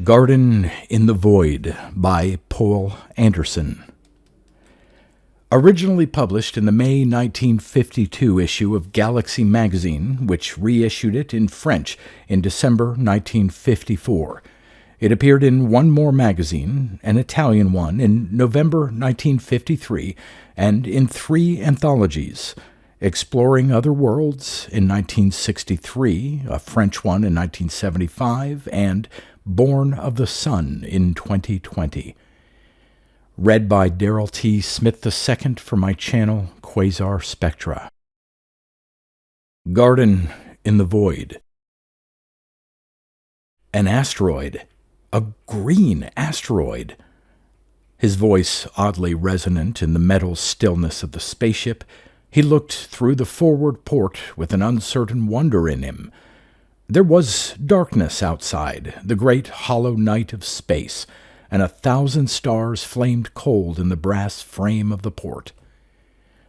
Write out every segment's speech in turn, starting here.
Garden in the Void by Poul Anderson. Originally published in the May 1952 issue of Galaxy magazine, which reissued it in French in December 1954. It appeared in One More magazine, an Italian one, in November 1953, and in 3 anthologies: Exploring Other Worlds in 1963, a French one in 1975, and Born of the Sun in 2020. Read by Darrell T. Smith II for my channel, Quasar Spectra. Garden in the Void. An asteroid. A green asteroid. His voice oddly resonant in the metal stillness of the spaceship, he looked through the forward port with an uncertain wonder in him. There was darkness outside, the great hollow night of space, and 1,000 stars flamed cold in the brass frame of the port.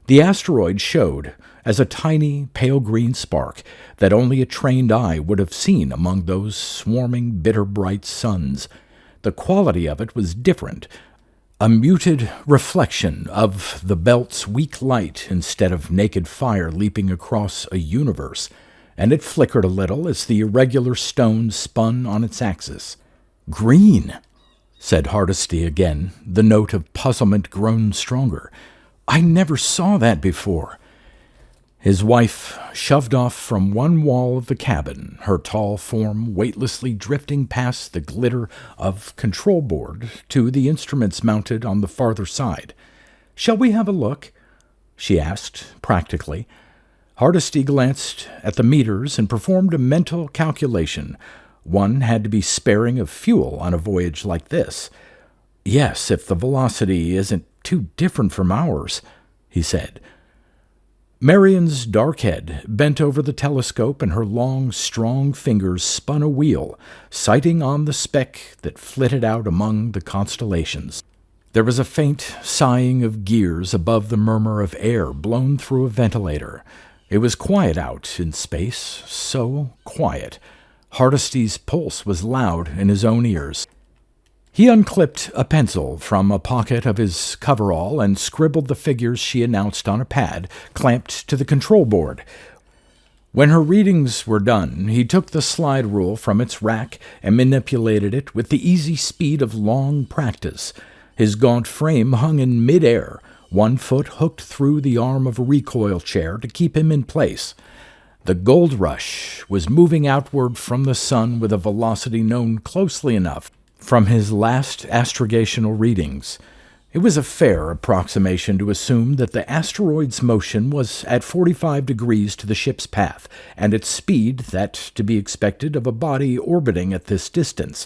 The asteroid showed as a tiny, pale green spark that only a trained eye would have seen among those swarming, bitter-bright suns. The quality of it was different, a muted reflection of the belt's weak light instead of naked fire leaping across a universe, and it flickered a little as the irregular stone spun on its axis. "Green," said Hardesty again, the note of puzzlement grown stronger. "I never saw that before." His wife shoved off from one wall of the cabin, her tall form weightlessly drifting past the glitter of control board to the instruments mounted on the farther side. "Shall we have a look?" she asked, practically. Hardesty glanced at the meters and performed a mental calculation. One had to be sparing of fuel on a voyage like this. "Yes, if the velocity isn't too different from ours," he said. Marian's dark head bent over the telescope, and her long, strong fingers spun a wheel, sighting on the speck that flitted out among the constellations. There was a faint sighing of gears above the murmur of air blown through a ventilator. It was quiet out in space, so quiet. Hardesty's pulse was loud in his own ears. He unclipped a pencil from a pocket of his coverall and scribbled the figures she announced on a pad clamped to the control board. When her readings were done, he took the slide rule from its rack and manipulated it with the easy speed of long practice. His gaunt frame hung in mid-air, one foot hooked through the arm of a recoil chair to keep him in place. The gold rush was moving outward from the sun with a velocity known closely enough from his last astrogational readings. It was a fair approximation to assume that the asteroid's motion was at 45 degrees to the ship's path, and its speed that to be expected of a body orbiting at this distance.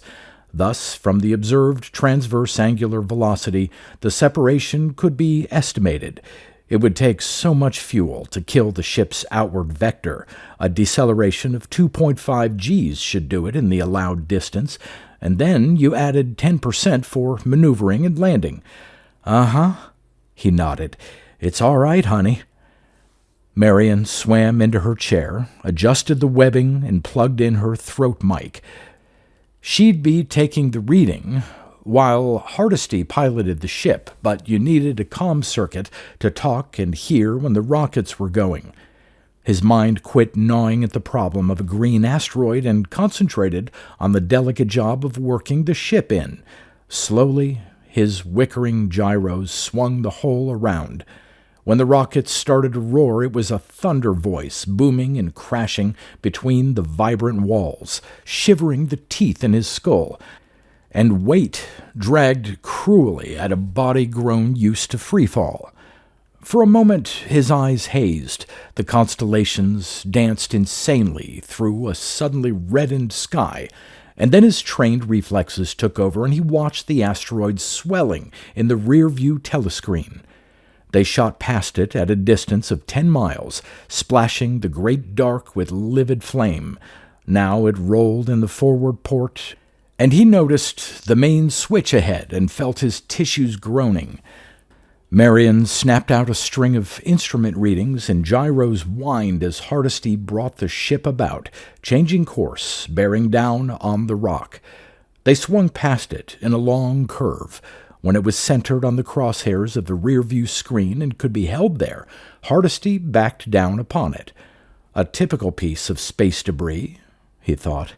Thus, from the observed transverse angular velocity, the separation could be estimated. It would take so much fuel to kill the ship's outward vector. A deceleration of 2.5 Gs should do it in the allowed distance, and then you added 10% for maneuvering and landing. "Uh-huh," he nodded. "It's all right, honey." Marian swam into her chair, adjusted the webbing, and plugged in her throat mic. She'd be taking the reading while Hardesty piloted the ship, but you needed a comm circuit to talk and hear when the rockets were going. His mind quit gnawing at the problem of a green asteroid and concentrated on the delicate job of working the ship in. Slowly, his wickering gyros swung the whole around. When the rockets started to roar, it was a thunder voice, booming and crashing between the vibrant walls, shivering the teeth in his skull, and weight dragged cruelly at a body grown used to freefall. For a moment his eyes hazed. The constellations danced insanely through a suddenly reddened sky, and then his trained reflexes took over and he watched the asteroid swelling in the rear-view telescreen. They shot past it at a distance of 10 miles, splashing the great dark with livid flame. Now it rolled in the forward port, and he noticed the main switch ahead and felt his tissues groaning. Marian snapped out a string of instrument readings, and gyros whined as Hardesty brought the ship about, changing course, bearing down on the rock. They swung past it in a long curve. When it was centered on the crosshairs of the rear-view screen and could be held there, Hardesty backed down upon it. A typical piece of space debris, he thought.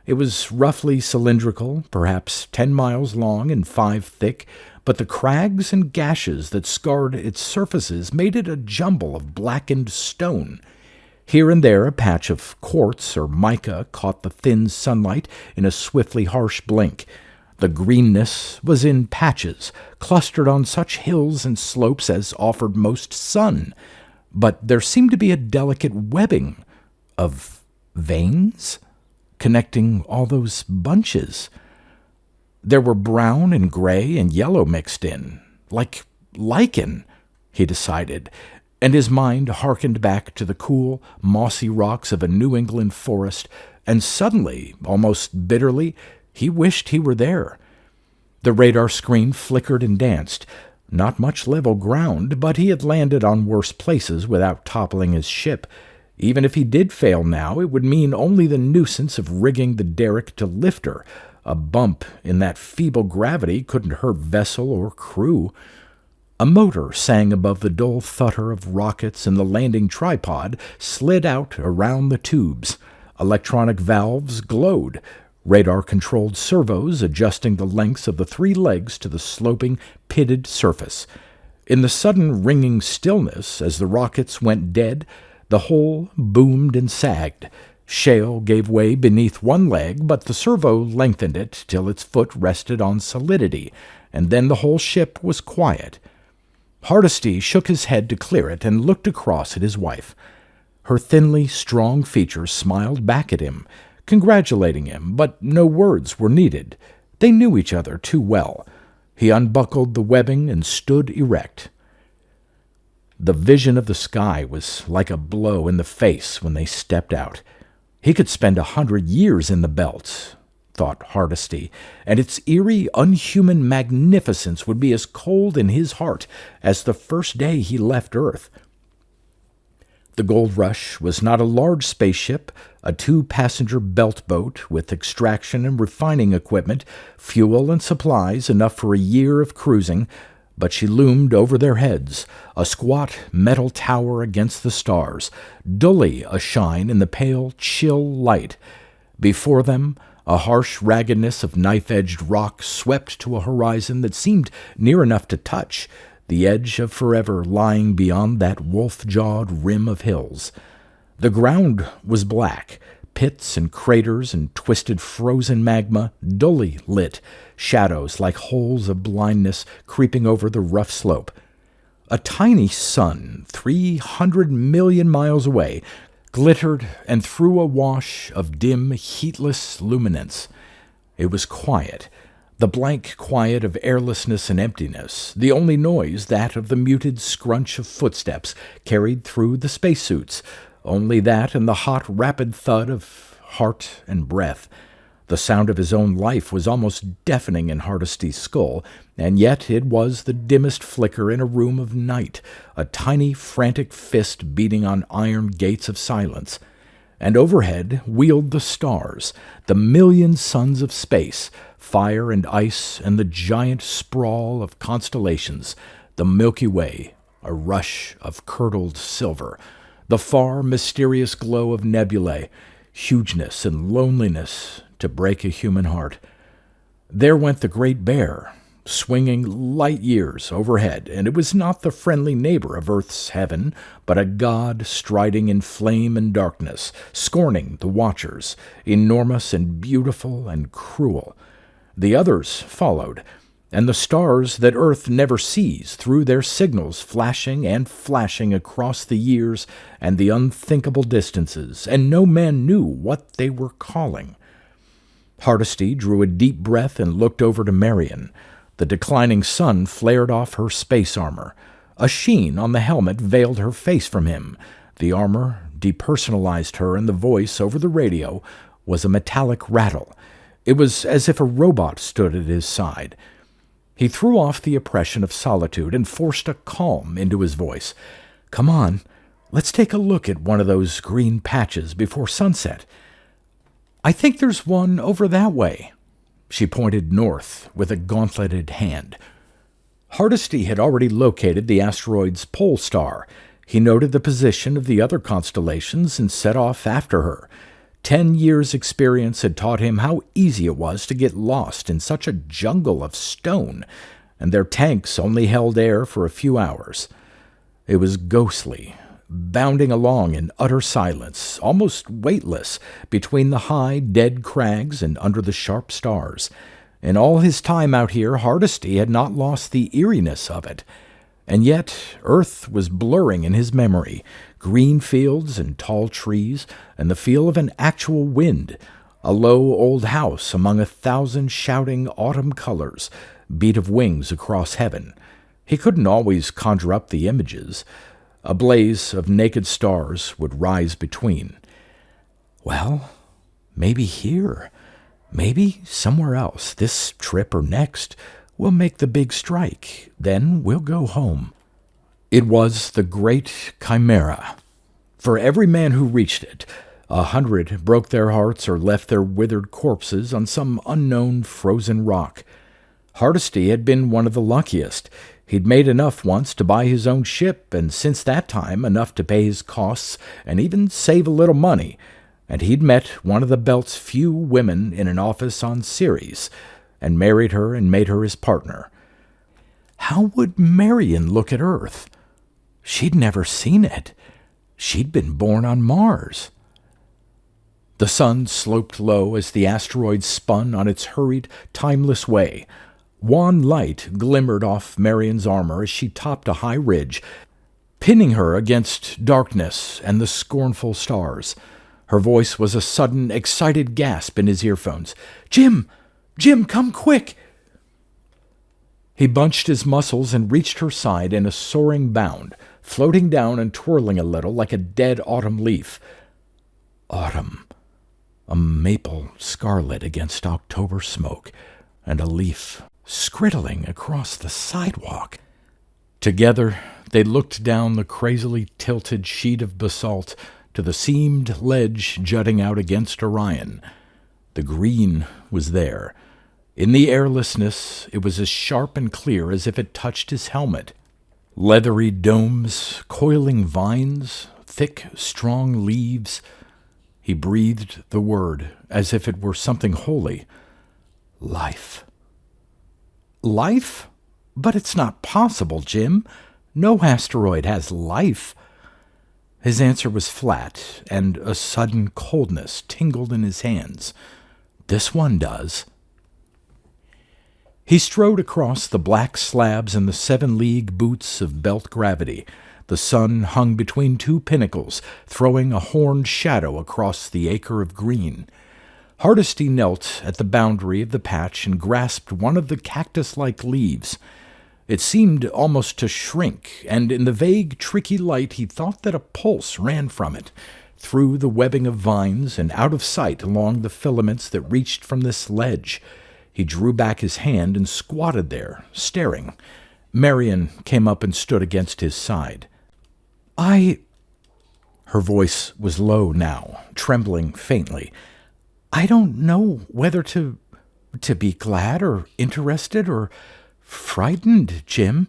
It was roughly cylindrical, perhaps 10 miles long and 5 thick, but the crags and gashes that scarred its surfaces made it a jumble of blackened stone. Here and there a patch of quartz or mica caught the thin sunlight in a swiftly harsh blink. The greenness was in patches, clustered on such hills and slopes as offered most sun, but there seemed to be a delicate webbing of veins connecting all those bunches. There were brown and gray and yellow mixed in, like lichen, he decided, and his mind hearkened back to the cool, mossy rocks of a New England forest, and suddenly, almost bitterly, he wished he were there. The radar screen flickered and danced. Not much level ground, but he had landed on worse places without toppling his ship. Even if he did fail now, it would mean only the nuisance of rigging the derrick to lift her. A bump in that feeble gravity couldn't hurt vessel or crew. A motor sang above the dull thutter of rockets, and the landing tripod slid out around the tubes. Electronic valves glowed. Radar-controlled servos adjusting the lengths of the 3 legs to the sloping, pitted surface. In the sudden ringing stillness, as the rockets went dead, the whole boomed and sagged. Shale gave way beneath one leg, but the servo lengthened it till its foot rested on solidity, and then the whole ship was quiet. Hardesty shook his head to clear it and looked across at his wife. Her thinly strong features smiled back at him, congratulating him, but no words were needed. They knew each other too well. He unbuckled the webbing and stood erect. The vision of the sky was like a blow in the face when they stepped out. He could spend 100 years in the belt, thought Hardesty, and its eerie, unhuman magnificence would be as cold in his heart as the first day he left Earth. The Gold Rush was not a large spaceship, a 2-passenger belt boat with extraction and refining equipment, fuel and supplies enough for a year of cruising, but she loomed over their heads, a squat metal tower against the stars, dully ashine in the pale, chill light. Before them, a harsh raggedness of knife-edged rock swept to a horizon that seemed near enough to touch, the edge of forever lying beyond that wolf-jawed rim of hills. The ground was black, pits and craters and twisted frozen magma, dully lit, shadows like holes of blindness creeping over the rough slope. A tiny sun, 300 million miles away, glittered and threw a wash of dim, heatless luminance. It was quiet, the blank quiet of airlessness and emptiness, the only noise that of the muted scrunch of footsteps carried through the spacesuits, only that and the hot, rapid thud of heart and breath. The sound of his own life was almost deafening in Hardesty's skull, and yet it was the dimmest flicker in a room of night, a tiny, frantic fist beating on iron gates of silence. And overhead wheeled the stars, the million suns of space, fire and ice, and the giant sprawl of constellations, the Milky Way, a rush of curdled silver, the far, mysterious glow of nebulae, hugeness and loneliness to break a human heart. There went the Great Bear, swinging light years overhead, and it was not the friendly neighbor of Earth's heaven, but a god striding in flame and darkness, scorning the watchers, enormous and beautiful and cruel. The others followed, and the stars that Earth never sees threw their signals flashing and flashing across the years and the unthinkable distances, and no man knew what they were calling. Hardesty drew a deep breath and looked over to Marion. The declining sun flared off her space armor. A sheen on the helmet veiled her face from him. The armor depersonalized her, and the voice over the radio was a metallic rattle. It was as if a robot stood at his side. He threw off the oppression of solitude and forced a calm into his voice. "Come on, let's take a look at one of those green patches before sunset. I think there's one over that way." She pointed north with a gauntleted hand. Hardesty had already located the asteroid's pole star. He noted the position of the other constellations and set off after her. 10 years' experience had taught him how easy it was to get lost in such a jungle of stone, and their tanks only held air for a few hours. It was ghostly, bounding along in utter silence, almost weightless, between the high, dead crags and under the sharp stars. In all his time out here, Hardesty had not lost the eeriness of it. And yet Earth was blurring in his memory, green fields and tall trees, and the feel of an actual wind, a low old house among 1,000 shouting autumn colors, beat of wings across heaven. He couldn't always conjure up the images. A blaze of naked stars would rise between. Well, maybe here, maybe somewhere else, this trip or next, we'll make the big strike. Then we'll go home. It was the great Chimera. For every man who reached it, 100 broke their hearts or left their withered corpses on some unknown frozen rock. Hardesty had been one of the luckiest. He'd made enough once to buy his own ship, and since that time enough to pay his costs and even save a little money. And he'd met one of the Belt's few women in an office on Ceres, and married her and made her his partner. How would Marion look at Earth? She'd never seen it. She'd been born on Mars. The sun sloped low as the asteroid spun on its hurried, timeless way. Wan light glimmered off Marion's armor as she topped a high ridge, pinning her against darkness and the scornful stars. Her voice was a sudden, excited gasp in his earphones. "Jim! Jim, come quick!" He bunched his muscles and reached her side in a soaring bound, floating down and twirling a little like a dead autumn leaf. Autumn. A maple scarlet against October smoke, and a leaf scriddling across the sidewalk. Together, they looked down the crazily tilted sheet of basalt to the seamed ledge jutting out against Orion. The green was there. In the airlessness, it was as sharp and clear as if it touched his helmet. Leathery domes, coiling vines, thick, strong leaves. He breathed the word as if it were something holy. Life. Life? But it's not possible, Jim. No asteroid has life. His answer was flat, and a sudden coldness tingled in his hands. This one does. He strode across the black slabs and the 7-league boots of belt gravity. The sun hung between two pinnacles, throwing a horned shadow across the acre of green. Hardesty knelt at the boundary of the patch and grasped one of the cactus-like leaves. It seemed almost to shrink, and in the vague, tricky light he thought that a pulse ran from it, through the webbing of vines and out of sight along the filaments that reached from this ledge. He drew back his hand and squatted there, staring. Marion came up and stood against his side. Her voice was low now, trembling faintly. I don't know whether to be glad or interested or frightened, Jim.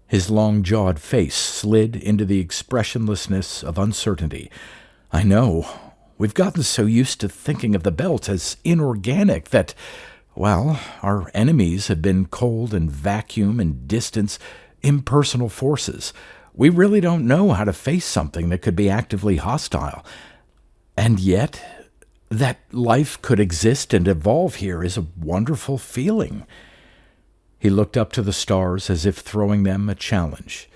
His long-jawed face slid into the expressionlessness of uncertainty. I know. We've gotten so used to thinking of the Belt as inorganic that, well, our enemies have been cold and vacuum and distance, impersonal forces. We really don't know how to face something that could be actively hostile. And yet, that life could exist and evolve here is a wonderful feeling. He looked up to the stars as if throwing them a challenge.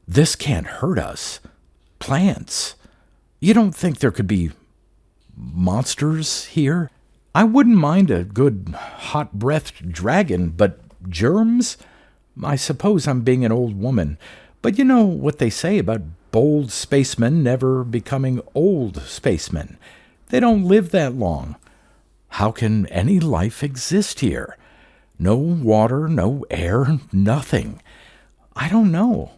This can't hurt us. Plants. You don't think there could be monsters here? I wouldn't mind a good hot-breathed dragon, but germs? I suppose I'm being an old woman, but you know what they say about bold spacemen never becoming old spacemen. They don't live that long. How can any life exist here? No water, no air, nothing. I don't know.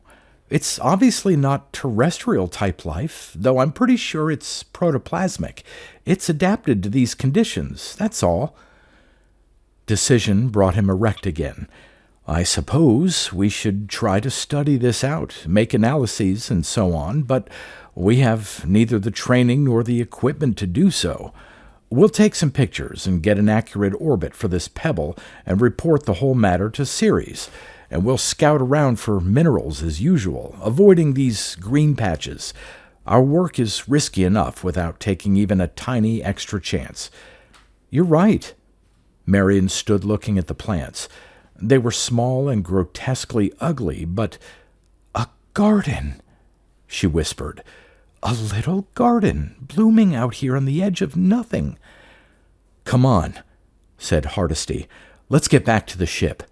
It's obviously not terrestrial-type life, though I'm pretty sure it's protoplasmic. It's adapted to these conditions, that's all. Decision brought him erect again. I suppose we should try to study this out, make analyses and so on, but we have neither the training nor the equipment to do so. We'll take some pictures and get an accurate orbit for this pebble and report the whole matter to Ceres, and we'll scout around for minerals as usual, avoiding these green patches. Our work is risky enough without taking even a tiny extra chance." "You're right." Marion stood looking at the plants. They were small and grotesquely ugly, but "a garden," she whispered. "A little garden blooming out here on the edge of nothing." "Come on," said Hardesty. "Let's get back to the ship."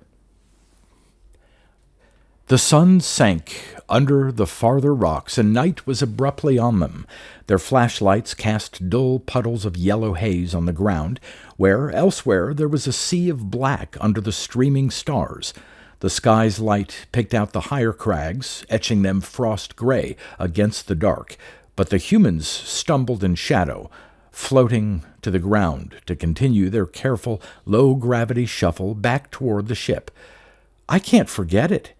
The sun sank under the farther rocks, and night was abruptly on them. Their flashlights cast dull puddles of yellow haze on the ground, where elsewhere there was a sea of black under the streaming stars. The sky's light picked out the higher crags, etching them frost gray against the dark, but the humans stumbled in shadow, floating to the ground to continue their careful, low-gravity shuffle back toward the ship. "I can't forget it,"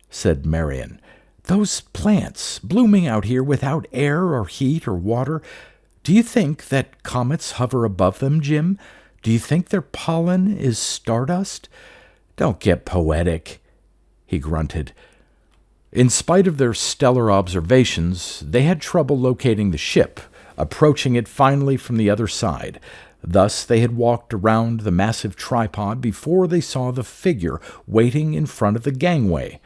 said Marion. "Those plants blooming out here without air or heat or water. Do you think that comets hover above them, Jim? Do you think their pollen is stardust? Don't get poetic," he grunted. In spite of their stellar observations, they had trouble locating the ship, approaching it finally from the other side. Thus they had walked around the massive tripod before they saw the figure waiting in front of the gangway.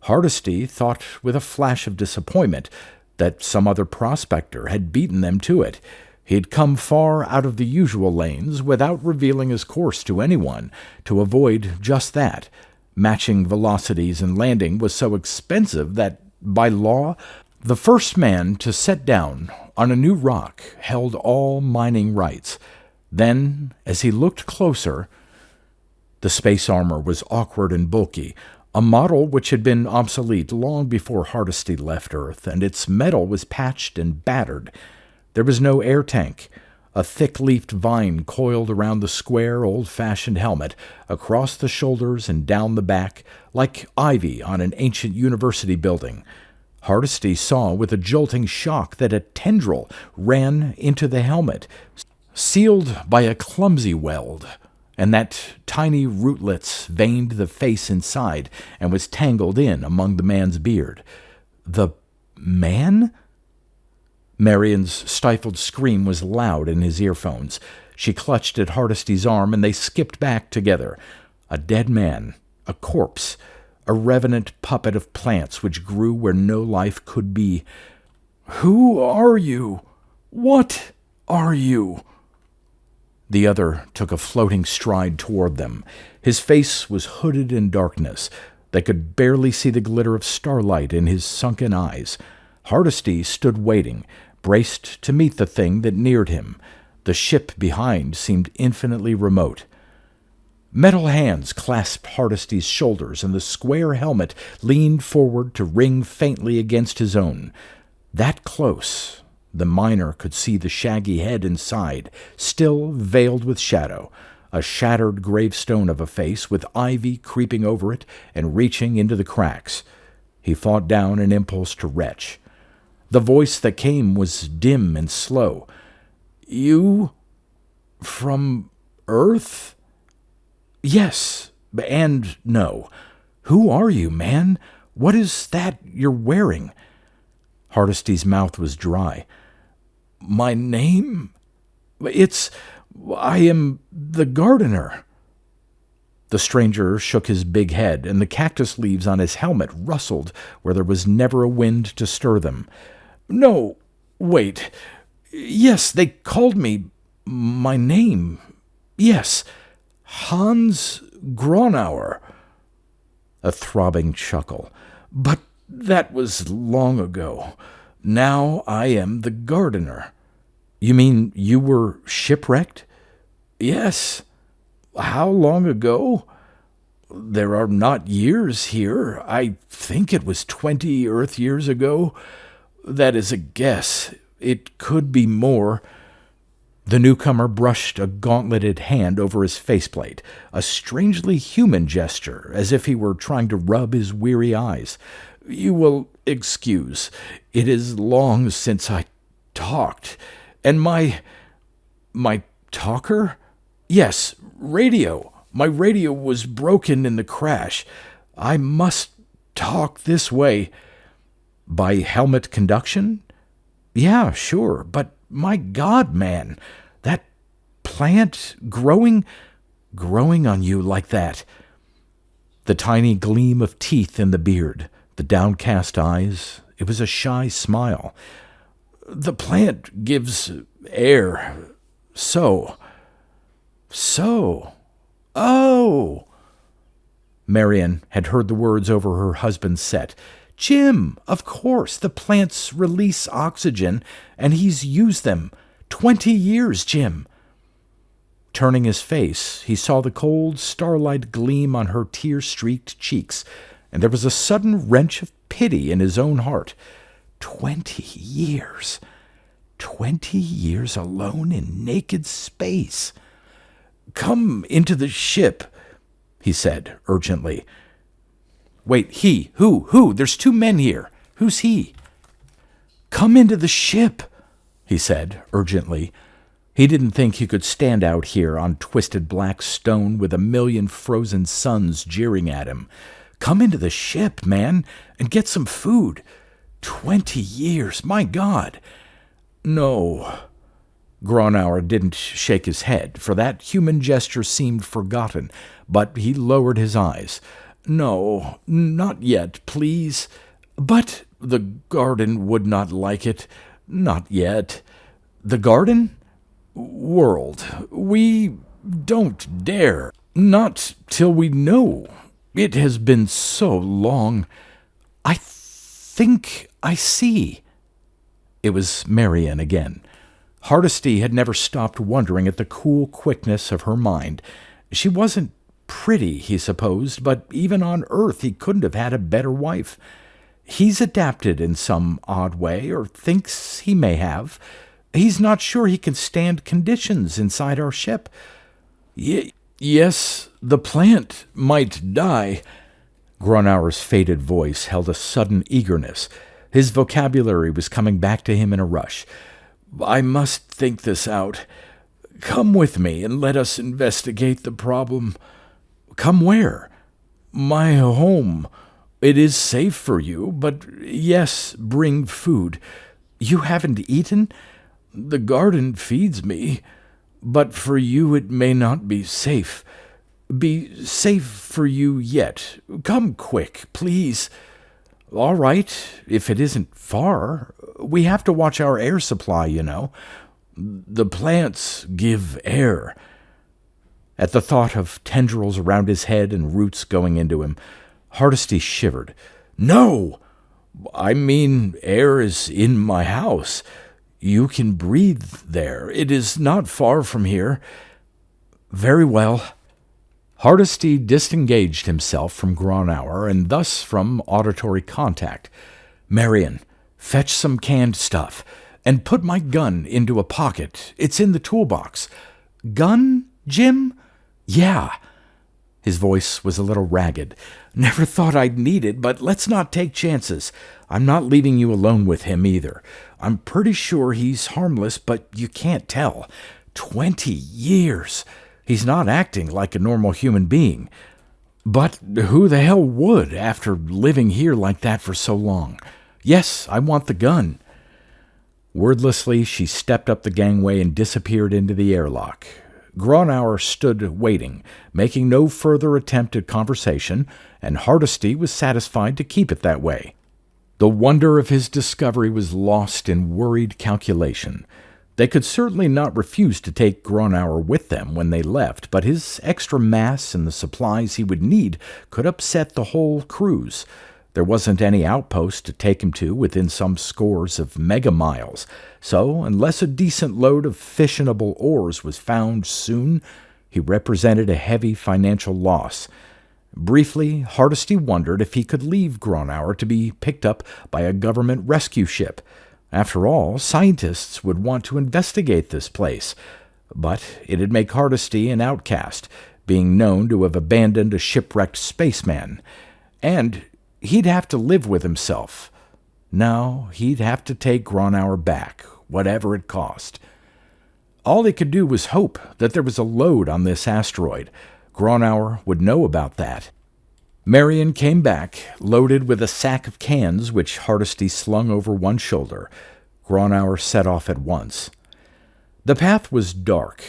Hardesty thought with a flash of disappointment that some other prospector had beaten them to it. He had come far out of the usual lanes without revealing his course to anyone, to avoid just that. Matching velocities and landing was so expensive that, by law, the first man to set down on a new rock held all mining rights. Then, as he looked closer, the space armor was awkward and bulky, a model which had been obsolete long before Hardesty left Earth, and its metal was patched and battered. There was no air tank. A thick-leafed vine coiled around the square, old-fashioned helmet, across the shoulders and down the back, like ivy on an ancient university building. Hardesty saw with a jolting shock that a tendril ran into the helmet, sealed by a clumsy weld, and that tiny rootlets veined the face inside and was tangled in among the man's beard. The man? Marion's stifled scream was loud in his earphones. She clutched at Hardesty's arm, and they skipped back together. A dead man, a corpse, a revenant puppet of plants which grew where no life could be. "Who are you? What are you?" The other took a floating stride toward them. His face was hooded in darkness. They could barely see the glitter of starlight in his sunken eyes. Hardesty stood waiting, braced to meet the thing that neared him. The ship behind seemed infinitely remote. Metal hands clasped Hardesty's shoulders, and the square helmet leaned forward to ring faintly against his own. That close, the miner could see the shaggy head inside, still veiled with shadow, a shattered gravestone of a face with ivy creeping over it and reaching into the cracks. He fought down an impulse to retch. The voice that came was dim and slow. "You from Earth?" "Yes, and no. Who are you, man? What is that you're wearing?" Hardesty's mouth was dry. "My name? I am the gardener." The stranger shook his big head, and the cactus leaves on his helmet rustled where there was never a wind to stir them. "No, wait. Yes, they called me my name. Yes, Hans Gronauer." A throbbing chuckle. "But that was long ago. Now I am the gardener." "You mean you were shipwrecked?" "Yes." "How long ago?" "There are not years here. I think it was 20 Earth years ago. That is a guess. It could be more." The newcomer brushed a gauntleted hand over his faceplate, a strangely human gesture, as if he were trying to rub his weary eyes. "You will excuse. It is long since I talked. And my talker? Yes, radio. My radio was broken in the crash. I must talk this way." "By helmet conduction?" "Yeah, sure, but my God, man, that plant growing on you like that." The tiny gleam of teeth in the beard, the downcast eyes, it was a shy smile. "The plant gives air. So. Oh!" Marian had heard the words over her husband's set. "Jim, of course, the plants release oxygen, and he's used them. 20 years, Jim." Turning his face, he saw the cold starlight gleam on her tear-streaked cheeks, and there was a sudden wrench of pity in his own heart. 20 years. 20 years alone in naked space. "Come into the ship," he said urgently. "Wait, he? Who? There's 2 men here. Who's he?" "Come into the ship," he said urgently. He didn't think he could stand out here on twisted black stone with a million frozen suns jeering at him. "Come into the ship, man, and get some food. 20 years, my God." "No." Gronauer didn't shake his head, for that human gesture seemed forgotten, but he lowered his eyes. "No, not yet, please. But the garden would not like it. Not yet." "The garden?" "World. We don't dare. Not till we know. It has been so long. I think I see." It was Marian again. Hardesty had never stopped wondering at the cool quickness of her mind. She wasn't pretty, he supposed, but even on Earth he couldn't have had a better wife. He's adapted in some odd way, or thinks he may have. He's not sure he can stand conditions inside our ship. Yes, the plant might die." Gronauer's faded voice held a sudden eagerness. His vocabulary was coming back to him in a rush. "I must think this out. Come with me and let us investigate the problem." "Come where?" "My home. It is safe for you, but yes, bring food. You haven't eaten?" "The garden feeds me, but for you it may not be safe. Be safe for you yet. Come quick, please." "All right, if it isn't far. We have to watch our air supply, you know." "The plants give air." At the thought of tendrils around his head and roots going into him, Hardesty shivered. "No! I mean, air is in my house. You can breathe there. It is not far from here." "Very well." Hardesty disengaged himself from Gronauer and thus from auditory contact. "Marian, fetch some canned stuff, and put my gun into a pocket. It's in the toolbox." "Gun, Jim?" "Yeah." His voice was a little ragged. "Never thought I'd need it, but let's not take chances. I'm not leaving you alone with him either. I'm pretty sure he's harmless, but you can't tell. 20 years. He's not acting like a normal human being. But who the hell would, after living here like that for so long? Yes, I want the gun." Wordlessly, she stepped up the gangway and disappeared into the airlock. Gronauer stood waiting, making no further attempt at conversation, and Hardesty was satisfied to keep it that way. The wonder of his discovery was lost in worried calculation. They could certainly not refuse to take Gronauer with them when they left, but his extra mass and the supplies he would need could upset the whole cruise. There wasn't any outpost to take him to within some scores of megamiles, so unless a decent load of fissionable ores was found soon, he represented a heavy financial loss. Briefly, Hardesty wondered if he could leave Gronauer to be picked up by a government rescue ship. After all, scientists would want to investigate this place, but it'd make Hardesty an outcast, being known to have abandoned a shipwrecked spaceman, and he'd have to live with himself. No, he'd have to take Gronauer back, whatever it cost. All he could do was hope that there was a load on this asteroid. Gronauer would know about that. Marion came back, loaded with a sack of cans which Hardesty slung over one shoulder. Gronauer set off at once. The path was dark,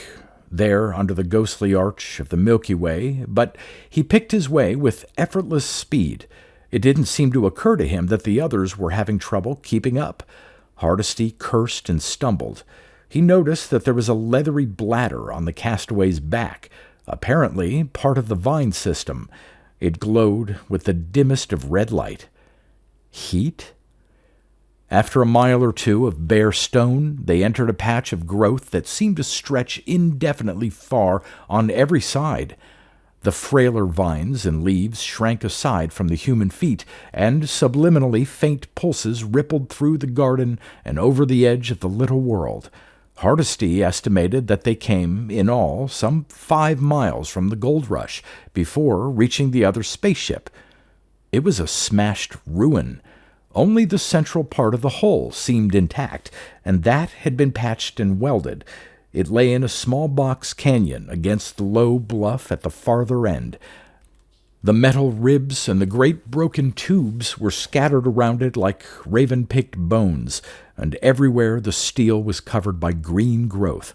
there under the ghostly arch of the Milky Way, but he picked his way with effortless speed. It didn't seem to occur to him that the others were having trouble keeping up. Hardesty cursed and stumbled. He noticed that there was a leathery bladder on the castaway's back, apparently part of the vine system. It glowed with the dimmest of red light. Heat? After a mile or two of bare stone, they entered a patch of growth that seemed to stretch indefinitely far on every side. The frailer vines and leaves shrank aside from the human feet, and subliminally faint pulses rippled through the garden and over the edge of the little world. Hardesty estimated that they came, in all, some 5 miles from the gold rush before reaching the other spaceship. It was a smashed ruin. Only the central part of the hull seemed intact, and that had been patched and welded. It lay in a small box canyon against the low bluff at the farther end. The metal ribs and the great broken tubes were scattered around it like raven-picked bones, and everywhere the steel was covered by green growth.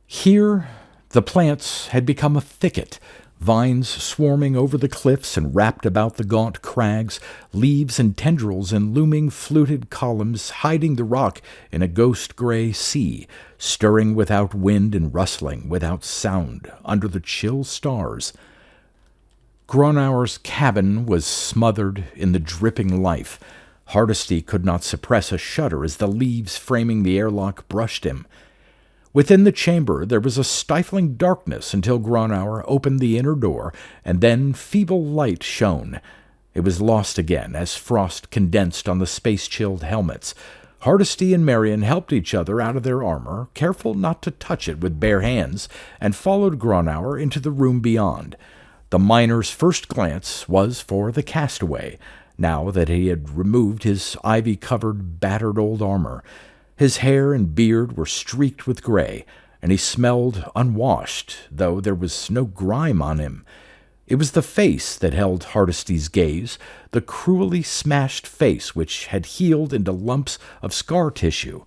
Here, the plants had become a thicket, vines swarming over the cliffs and wrapped about the gaunt crags, leaves and tendrils in looming fluted columns hiding the rock in a ghost-gray sea, stirring without wind and rustling without sound under the chill stars. Gronauer's cabin was smothered in the dripping life. Hardesty could not suppress a shudder as the leaves framing the airlock brushed him. Within the chamber there was a stifling darkness until Gronauer opened the inner door, and then feeble light shone. It was lost again as frost condensed on the space-chilled helmets. Hardesty and Marion helped each other out of their armor, careful not to touch it with bare hands, and followed Gronauer into the room beyond. The miner's first glance was for the castaway, now that he had removed his ivy-covered, battered old armor. His hair and beard were streaked with gray, and he smelled unwashed, though there was no grime on him. It was the face that held Hardesty's gaze, the cruelly smashed face which had healed into lumps of scar tissue.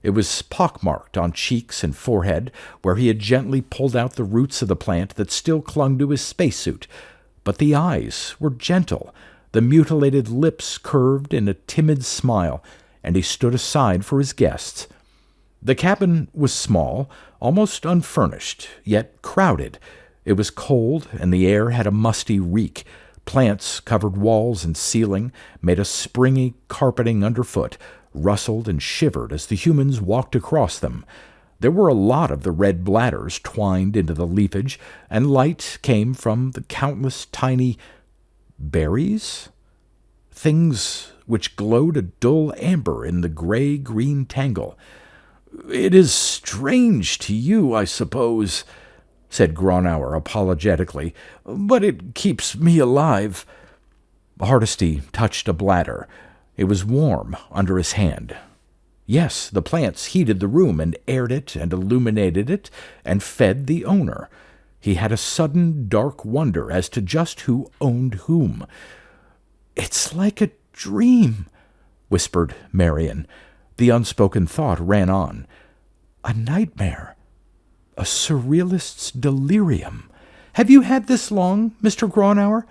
It was pockmarked on cheeks and forehead, where he had gently pulled out the roots of the plant that still clung to his spacesuit. But the eyes were gentle, the mutilated lips curved in a timid smile, and he stood aside for his guests. The cabin was small, almost unfurnished, yet crowded. It was cold, and the air had a musty reek. Plants covered walls and ceiling, made a springy carpeting underfoot, rustled and shivered as the humans walked across them. There were a lot of the red bladders twined into the leafage, and light came from the countless tiny berries? Things which glowed a dull amber in the gray-green tangle. "It is strange to you, I suppose," said Gronauer apologetically, "but it keeps me alive." Hardesty touched a bladder. It was warm under his hand. Yes, the plants heated the room and aired it and illuminated it and fed the owner. He had a sudden dark wonder as to just who owned whom. "It's like a dream," whispered Marion. The unspoken thought ran on. "A nightmare. A surrealist's delirium. Have you had this long, Mr. Gronauer?"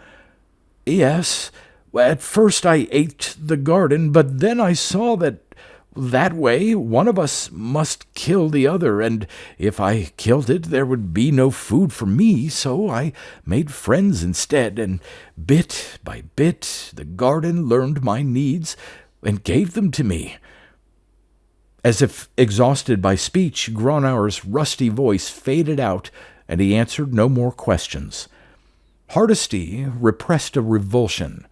"Yes. At first I ate the garden, but then I saw that way one of us must kill the other, and if I killed it there would be no food for me, so I made friends instead, and bit by bit the garden learned my needs and gave them to me." As if exhausted by speech, Gronauer's rusty voice faded out, and he answered no more questions. Hardesty repressed a revulsion.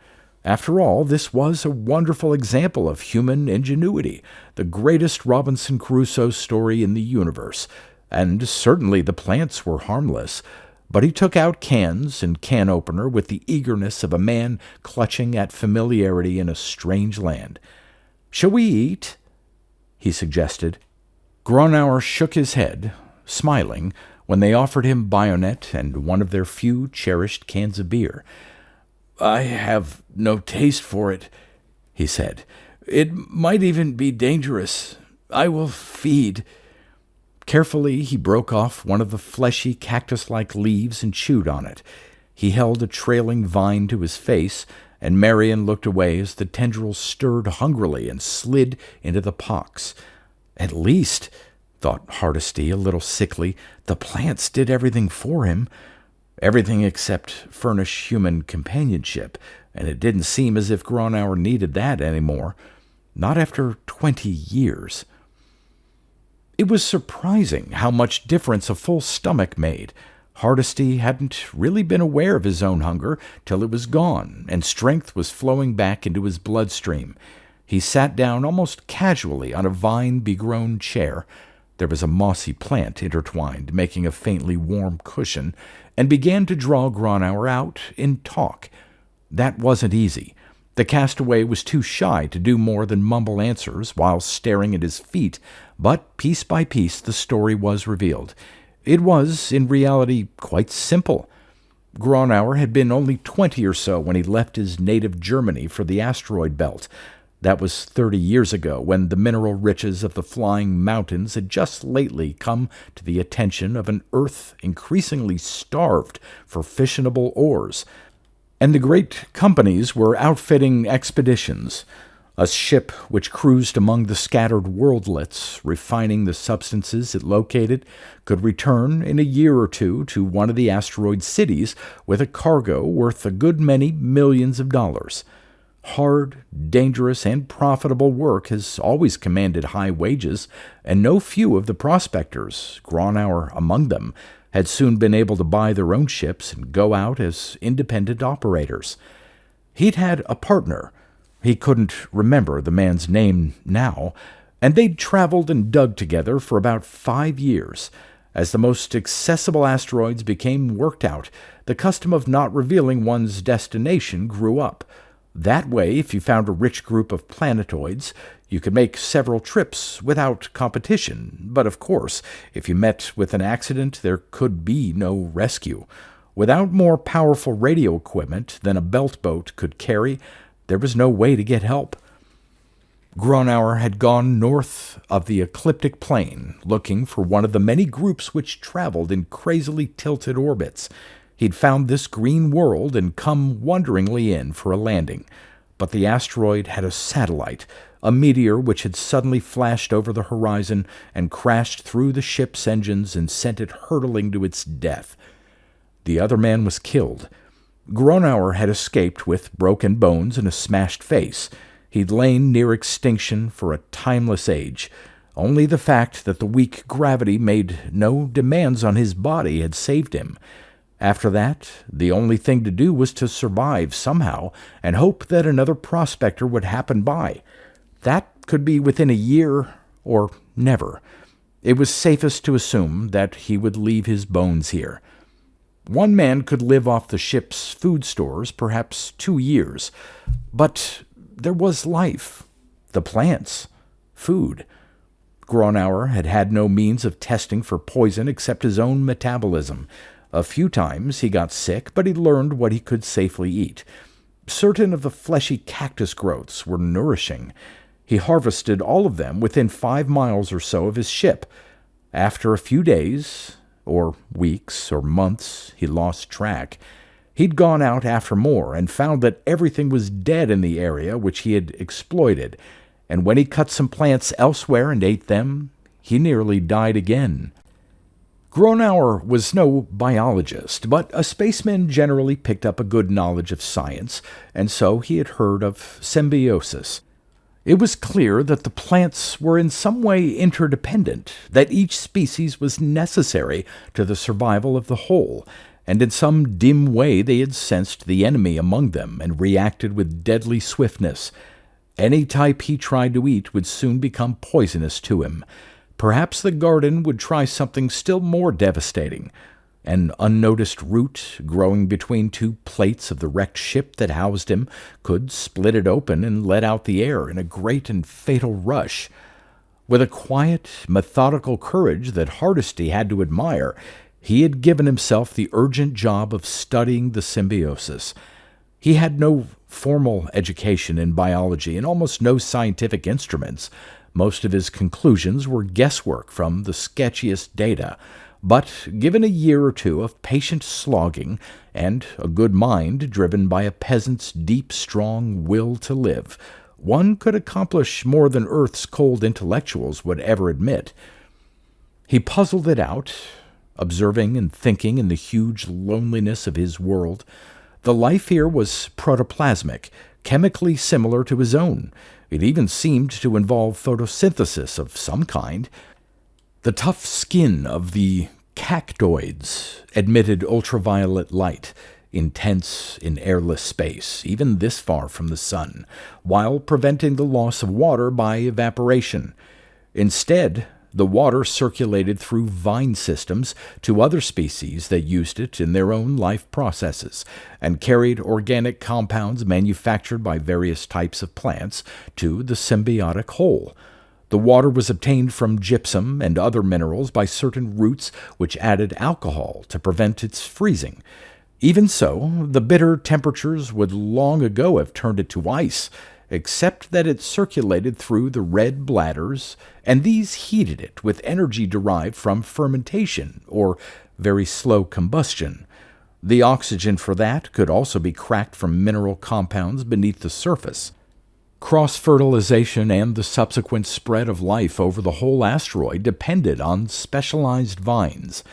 After all, this was a wonderful example of human ingenuity, the greatest Robinson Crusoe story in the universe, and certainly the plants were harmless. But he took out cans and can opener with the eagerness of a man clutching at familiarity in a strange land. "Shall we eat?" he suggested. Gronauer shook his head, smiling, when they offered him bayonet and one of their few cherished cans of beer. "I have no taste for it," he said. "It might even be dangerous. I will feed." Carefully, he broke off one of the fleshy cactus-like leaves and chewed on it. He held a trailing vine to his face, and Marion looked away as the tendrils stirred hungrily and slid into the pocks. At least, thought Hardesty a little sickly, the plants did everything for him. Everything except furnish human companionship, and it didn't seem as if Gronauer needed that anymore. Not after 20 years. It was surprising how much difference a full stomach made. Hardesty hadn't really been aware of his own hunger till it was gone, and strength was flowing back into his bloodstream. He sat down almost casually on a vine-begrown chair. There was a mossy plant intertwined, making a faintly warm cushion, and began to draw Gronauer out in talk. That wasn't easy. The castaway was too shy to do more than mumble answers while staring at his feet, but piece by piece the story was revealed. It was, in reality, quite simple. Gronauer had been only 20 or so when he left his native Germany for the asteroid belt. That was 30 years ago, when the mineral riches of the flying mountains had just lately come to the attention of an Earth increasingly starved for fissionable ores. And the great companies were outfitting expeditions. A ship which cruised among the scattered worldlets, refining the substances it located, could return in a year or two to one of the asteroid cities with a cargo worth a good many millions of dollars. Hard, dangerous, and profitable work has always commanded high wages, and no few of the prospectors, Gronauer among them, had soon been able to buy their own ships and go out as independent operators. He'd had a partner. He couldn't remember the man's name now, and they'd traveled and dug together for about 5 years. As the most accessible asteroids became worked out, the custom of not revealing one's destination grew up. That way, if you found a rich group of planetoids, you could make several trips without competition. But of course, if you met with an accident, there could be no rescue. Without more powerful radio equipment than a belt boat could carry, there was no way to get help. Gronauer had gone north of the ecliptic plane, looking for one of the many groups which traveled in crazily tilted orbits. He'd found this green world and come wonderingly in for a landing. But the asteroid had a satellite, a meteor which had suddenly flashed over the horizon and crashed through the ship's engines and sent it hurtling to its death. The other man was killed. Gronauer had escaped with broken bones and a smashed face. He'd lain near extinction for a timeless age. Only the fact that the weak gravity made no demands on his body had saved him. After that, the only thing to do was to survive somehow and hope that another prospector would happen by. That could be within a year or never. It was safest to assume that he would leave his bones here. One man could live off the ship's food stores perhaps 2 years, but there was life, the plants, food. Gronauer had had no means of testing for poison except his own metabolism. A few times he got sick, but he learned what he could safely eat. Certain of the fleshy cactus growths were nourishing. He harvested all of them within 5 miles or so of his ship. After a few days, or weeks, or months, he lost track. He'd gone out after more and found that everything was dead in the area which he had exploited, and when he cut some plants elsewhere and ate them, he nearly died again. Gronauer was no biologist, but a spaceman generally picked up a good knowledge of science, and so he had heard of symbiosis. It was clear that the plants were in some way interdependent, that each species was necessary to the survival of the whole, and in some dim way they had sensed the enemy among them and reacted with deadly swiftness. Any type he tried to eat would soon become poisonous to him. Perhaps the garden would try something still more devastating. An unnoticed root growing between two plates of the wrecked ship that housed him could split it open and let out the air in a great and fatal rush. With a quiet, methodical courage that Hardesty had to admire, he had given himself the urgent job of studying the symbiosis. He had no formal education in biology and almost no scientific instruments. Most of his conclusions were guesswork from the sketchiest data. But given a year or two of patient slogging and a good mind driven by a peasant's deep, strong will to live, one could accomplish more than Earth's cold intellectuals would ever admit. He puzzled it out, observing and thinking in the huge loneliness of his world. The life here was protoplasmic, chemically similar to his own. It even seemed to involve photosynthesis of some kind. The tough skin of the cactoids emitted ultraviolet light, intense in airless space, even this far from the sun, while preventing the loss of water by evaporation. Instead, the water circulated through vine systems to other species that used it in their own life processes, and carried organic compounds manufactured by various types of plants to the symbiotic whole. The water was obtained from gypsum and other minerals by certain roots which added alcohol to prevent its freezing. Even so, the bitter temperatures would long ago have turned it to ice, except that it circulated through the red bladders, and these heated it with energy derived from fermentation, or very slow combustion. The oxygen for that could also be cracked from mineral compounds beneath the surface. Cross-fertilization and the subsequent spread of life over the whole asteroid depended on specialized vines.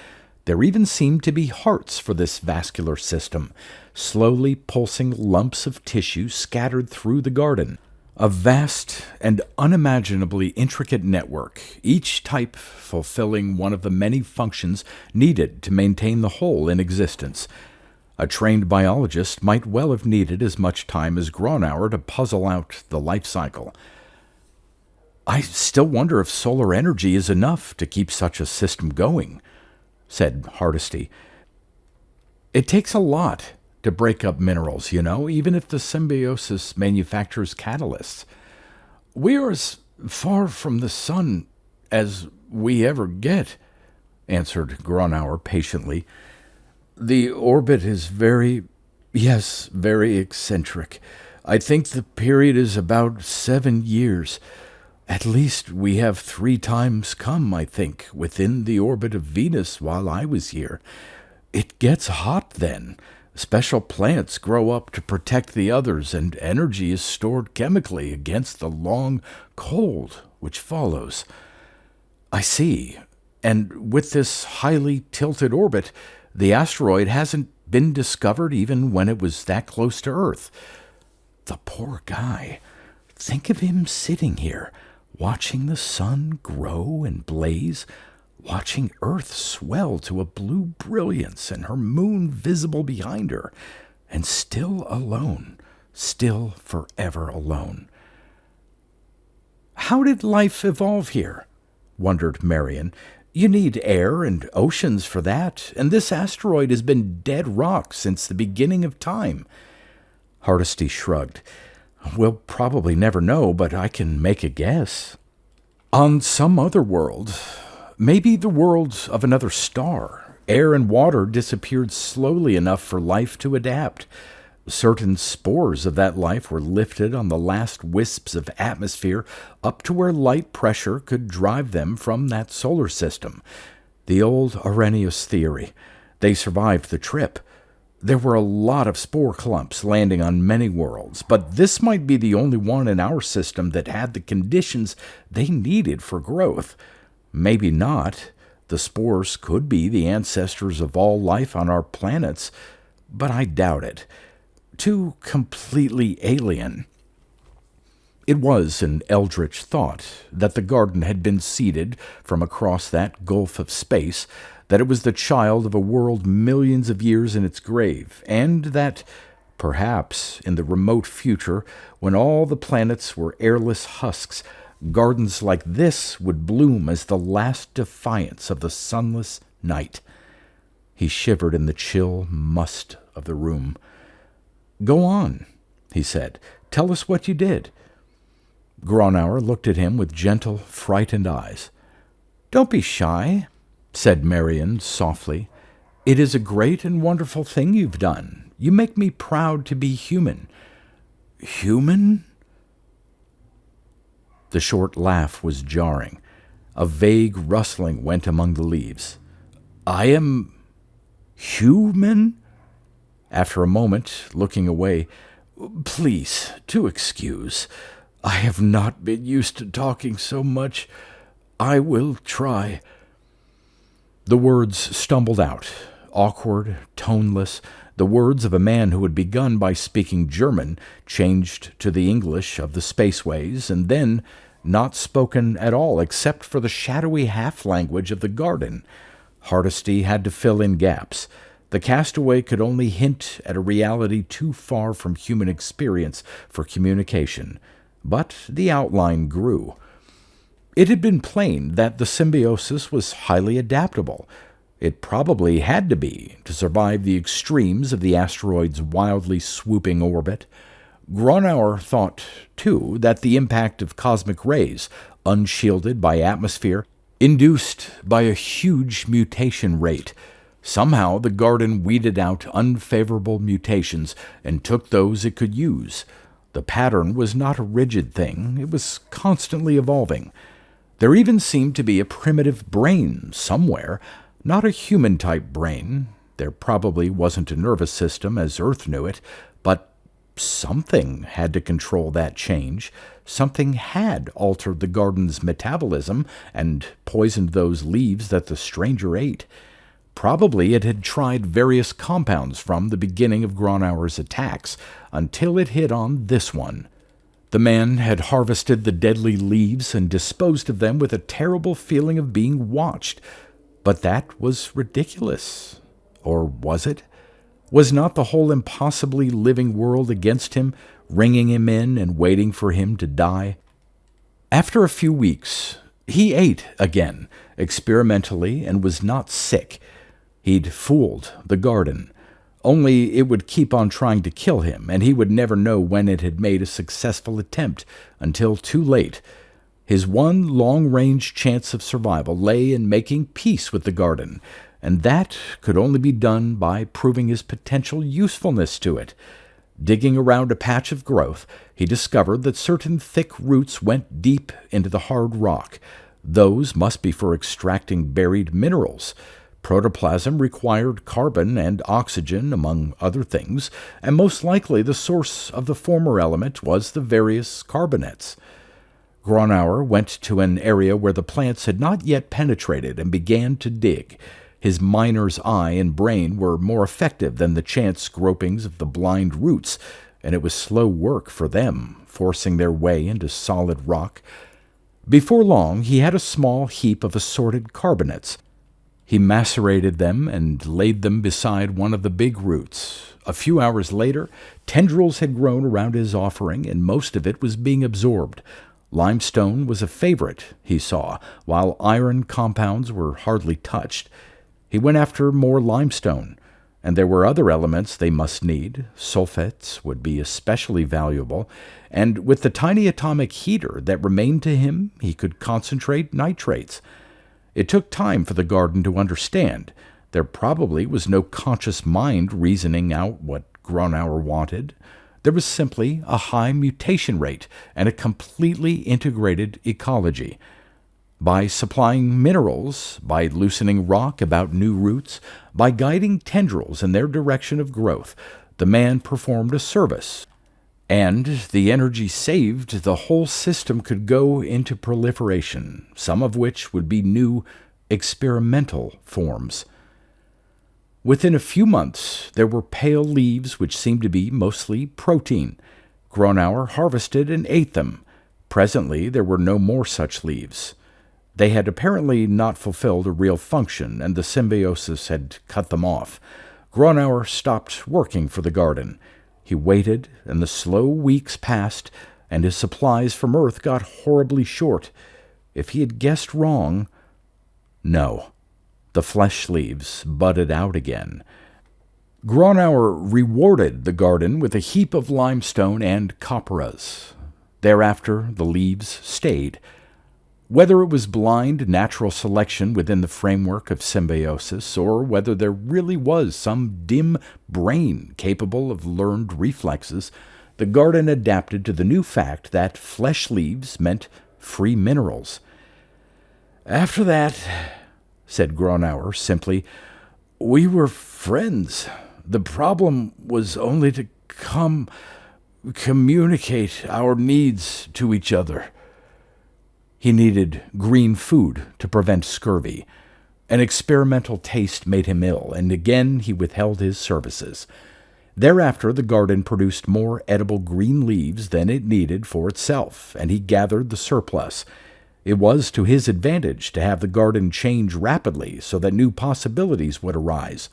There even seemed to be hearts for this vascular system, slowly pulsing lumps of tissue scattered through the garden. A vast and unimaginably intricate network, each type fulfilling one of the many functions needed to maintain the whole in existence. A trained biologist might well have needed as much time as Gronauer to puzzle out the life cycle. "I still wonder if solar energy is enough to keep such a system going," said Hardesty. "It takes a lot to break up minerals, even if the symbiosis manufactures catalysts. We are as far from the sun as we ever get," answered Gronauer patiently. "The orbit is very eccentric. I think the period is about 7 years. At least we have 3 times come, I think, within the orbit of Venus while I was here. It gets hot then. Special plants grow up to protect the others, and energy is stored chemically against the long cold which follows." "I see. And with this highly tilted orbit, the asteroid hasn't been discovered even when it was that close to Earth. The poor guy. Think of him sitting here, watching the sun grow and blaze, watching Earth swell to a blue brilliance and her moon visible behind her, and still alone, still forever alone." "How did life evolve here?" wondered Marion. "You need air and oceans for that, and this asteroid has been dead rock since the beginning of time." Hardesty shrugged. "We'll probably never know, but I can make a guess. On some other world, maybe the world of another star, air and water disappeared slowly enough for life to adapt. Certain spores of that life were lifted on the last wisps of atmosphere up to where light pressure could drive them from that solar system. The old Arrhenius theory. They survived the trip. There were a lot of spore clumps landing on many worlds, but this might be the only one in our system that had the conditions they needed for growth. Maybe not. The spores could be the ancestors of all life on our planets, but I doubt it. Too completely alien." It was an eldritch thought that the garden had been seeded from across that gulf of space, that it was the child of a world millions of years in its grave, and that, perhaps, in the remote future, when all the planets were airless husks, gardens like this would bloom as the last defiance of the sunless night. He shivered in the chill must of the room. "Go on," he said. "Tell us what you did." Gronauer looked at him with gentle, frightened eyes. "Don't be shy," said Marion softly. "It is a great and wonderful thing you've done. You make me proud to be human." "Human?" The short laugh was jarring. A vague rustling went among the leaves. "I am human?" After a moment, looking away, "Please, do excuse. I have not been used to talking so much. I will try." The words stumbled out, awkward, toneless, the words of a man who had begun by speaking German, changed to the English of the spaceways, and then not spoken at all except for the shadowy half-language of the garden. Hardesty had to fill in gaps. The castaway could only hint at a reality too far from human experience for communication. But the outline grew. It had been plain that the symbiosis was highly adaptable. It probably had to be to survive the extremes of the asteroid's wildly swooping orbit. Gronauer thought, too, that the impact of cosmic rays, unshielded by atmosphere, induced by a huge mutation rate. Somehow the garden weeded out unfavorable mutations and took those it could use. The pattern was not a rigid thing. It was constantly evolving. There even seemed to be a primitive brain somewhere, not a human-type brain. There probably wasn't a nervous system as Earth knew it, but something had to control that change. Something had altered the garden's metabolism and poisoned those leaves that the stranger ate. Probably it had tried various compounds from the beginning of Gronauer's attacks until it hit on this one. The man had harvested the deadly leaves and disposed of them with a terrible feeling of being watched. But that was ridiculous. Or was it? Was not the whole impossibly living world against him, ringing him in and waiting for him to die? After a few weeks, he ate again, experimentally, and was not sick. He'd fooled the garden. Only it would keep on trying to kill him, and he would never know when it had made a successful attempt, until too late. His one long-range chance of survival lay in making peace with the garden, and that could only be done by proving his potential usefulness to it. Digging around a patch of growth, he discovered that certain thick roots went deep into the hard rock. Those must be for extracting buried minerals. Protoplasm required carbon and oxygen, among other things, and most likely the source of the former element was the various carbonates. Gronauer went to an area where the plants had not yet penetrated and began to dig. His miner's eye and brain were more effective than the chance gropings of the blind roots, and it was slow work for them, forcing their way into solid rock. Before long, he had a small heap of assorted carbonates. He macerated them and laid them beside one of the big roots. A few hours later, tendrils had grown around his offering, and most of it was being absorbed. Limestone was a favorite, he saw, while iron compounds were hardly touched. He went after more limestone, and there were other elements they must need. Sulfates would be especially valuable, and with the tiny atomic heater that remained to him, he could concentrate nitrates. It took time for the garden to understand. There probably was no conscious mind reasoning out what Gronauer wanted. There was simply a high mutation rate and a completely integrated ecology. By supplying minerals, by loosening rock about new roots, by guiding tendrils in their direction of growth, the man performed a service. And the energy saved, the whole system could go into proliferation, some of which would be new experimental forms. Within a few months, there were pale leaves which seemed to be mostly protein. Gronauer harvested and ate them. Presently there were no more such leaves. They had apparently not fulfilled a real function, and the symbiosis had cut them off. Gronauer stopped working for the garden. He waited, and the slow weeks passed, and his supplies from Earth got horribly short. If he had guessed wrong... No. The flesh leaves budded out again. Gronauer rewarded the garden with a heap of limestone and copperas. Thereafter the leaves stayed. Whether it was blind natural selection within the framework of symbiosis, or whether there really was some dim brain capable of learned reflexes, the garden adapted to the new fact that flesh leaves meant free minerals. "After that," said Gronauer simply, "we were friends. The problem was only to communicate our needs to each other." He needed green food to prevent scurvy. An experimental taste made him ill, and again he withheld his services. Thereafter the garden produced more edible green leaves than it needed for itself, and he gathered the surplus. It was to his advantage to have the garden change rapidly so that new possibilities would arise.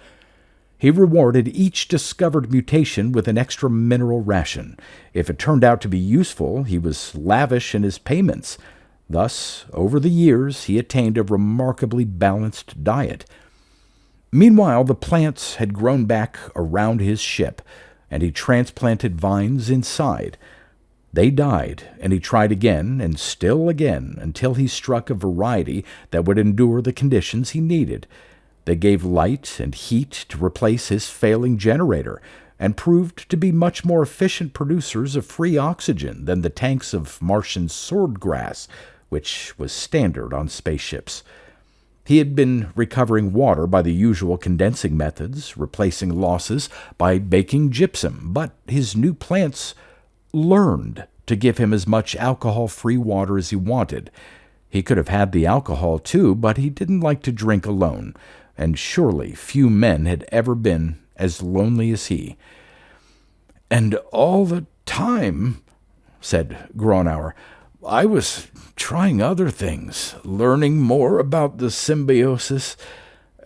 He rewarded each discovered mutation with an extra mineral ration. If it turned out to be useful, he was lavish in his payments. Thus, over the years, he attained a remarkably balanced diet. Meanwhile, the plants had grown back around his ship, and he transplanted vines inside. They died, and he tried again, and still again, until he struck a variety that would endure the conditions he needed. They gave light and heat to replace his failing generator, and proved to be much more efficient producers of free oxygen than the tanks of Martian swordgrass, which was standard on spaceships. He had been recovering water by the usual condensing methods, replacing losses by baking gypsum, but his new plants learned to give him as much alcohol-free water as he wanted. He could have had the alcohol too, but he didn't like to drink alone, and surely few men had ever been as lonely as he. "And all the time," said Gronauer, "I was trying other things, learning more about the symbiosis.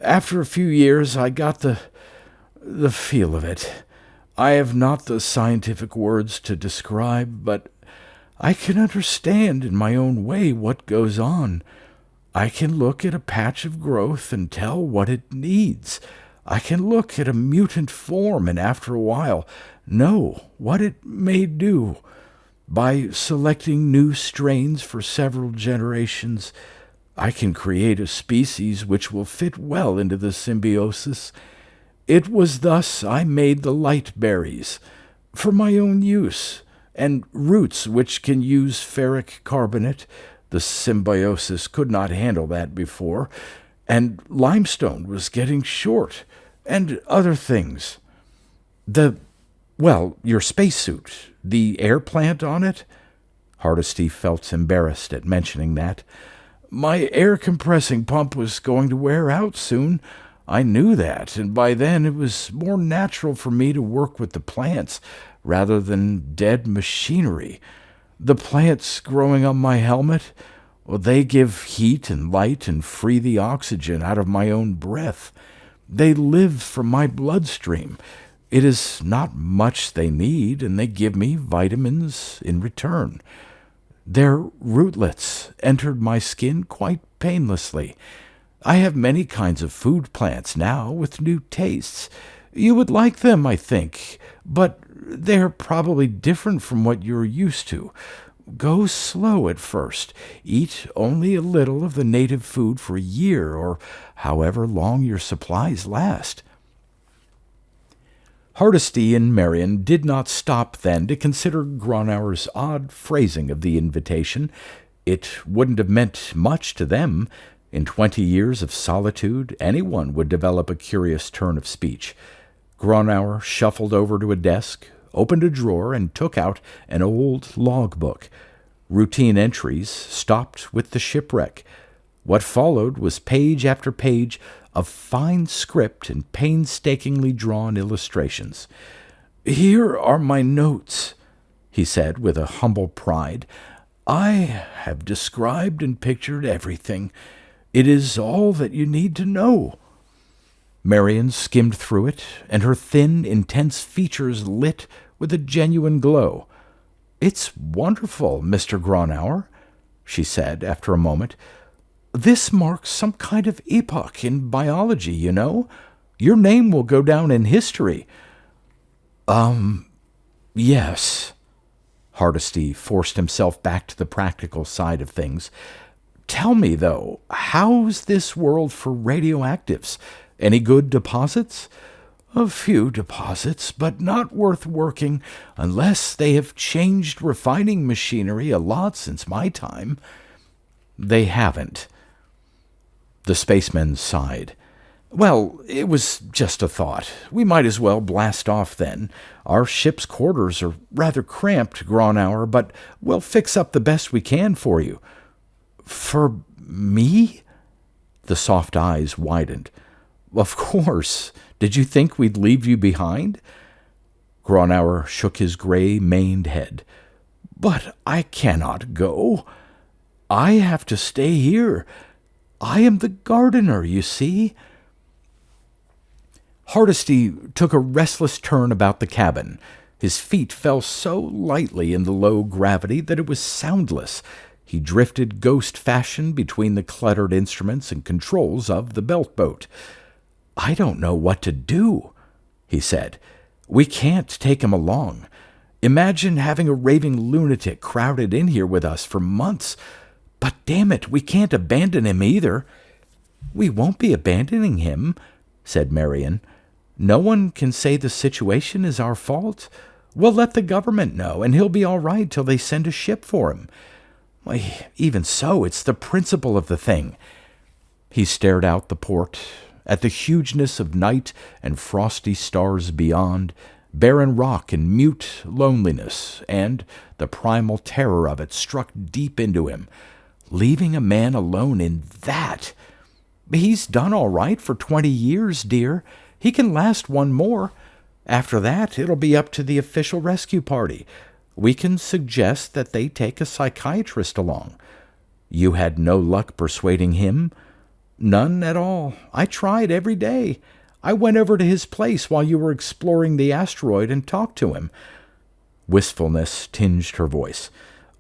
After a few years, I got the feel of it. I have not the scientific words to describe, but I can understand in my own way what goes on. I can look at a patch of growth and tell what it needs. I can look at a mutant form and after a while know what it may do. By selecting new strains for several generations, I can create a species which will fit well into the symbiosis. It was thus I made the light berries, for my own use, and roots which can use ferric carbonate. The symbiosis could not handle that before, and limestone was getting short, and other things. Your spacesuit, the air plant on it?" Hardesty felt embarrassed at mentioning that. "My air compressing pump was going to wear out soon. I knew that, and by then it was more natural for me to work with the plants rather than dead machinery. The plants growing on my helmet, they give heat and light and free the oxygen out of my own breath. They live from my bloodstream. It is not much they need, and they give me vitamins in return. Their rootlets entered my skin quite painlessly. I have many kinds of food plants now with new tastes. You would like them, I think, but they are probably different from what you are used to. Go slow at first. Eat only a little of the native food for a year, or however long your supplies last." Hardesty and Marion did not stop then to consider Gronauer's odd phrasing of the invitation. It wouldn't have meant much to them. In 20 years of solitude, anyone would develop a curious turn of speech. Gronauer shuffled over to a desk, opened a drawer, and took out an old logbook. Routine entries stopped with the shipwreck. What followed was page after page of fine script and painstakingly drawn illustrations. "Here are my notes," he said with a humble pride. I have described and pictured everything. It is all that you need to know. Marion skimmed through it, and her thin, intense features lit with a genuine glow. "It's wonderful, Mr. Gronauer," she said after a moment. "This marks some kind of epoch in biology, you know. Your name will go down in history." Yes. Hardesty forced himself back to the practical side of things. "Tell me, though, how's this world for radioactives? Any good deposits?" "A few deposits, but not worth working unless they have changed refining machinery a lot since my time." "They haven't." The spaceman sighed. "Well, it was just a thought. We might as well blast off then. Our ship's quarters are rather cramped, Gronauer, but we'll fix up the best we can for you." "For me?" The soft eyes widened. "Of course. Did you think we'd leave you behind?" Gronauer shook his gray maned head. "But I cannot go. I have to stay here. I am the gardener, you see." Hardesty took a restless turn about the cabin. His feet fell so lightly in the low gravity that it was soundless. He drifted ghost fashion between the cluttered instruments and controls of the belt boat. "I don't know what to do," he said. "We can't take him along. Imagine having a raving lunatic crowded in here with us for months. But damn it, we can't abandon him either." "We won't be abandoning him," said Marion. "No one can say the situation is our fault. We'll let the government know, and he'll be all right till they send a ship for him. Even so, it's the principle of the thing." He stared out the port, at the hugeness of night and frosty stars beyond, barren rock and mute loneliness, and the primal terror of it struck deep into him. Leaving a man alone in that! "He's done all right for 20 years, dear. He can last one more. After that, it'll be up to the official rescue party. We can suggest that they take a psychiatrist along." "You had no luck persuading him?" "None at all. I tried every day. I went over to his place while you were exploring the asteroid and talked to him." Wistfulness tinged her voice.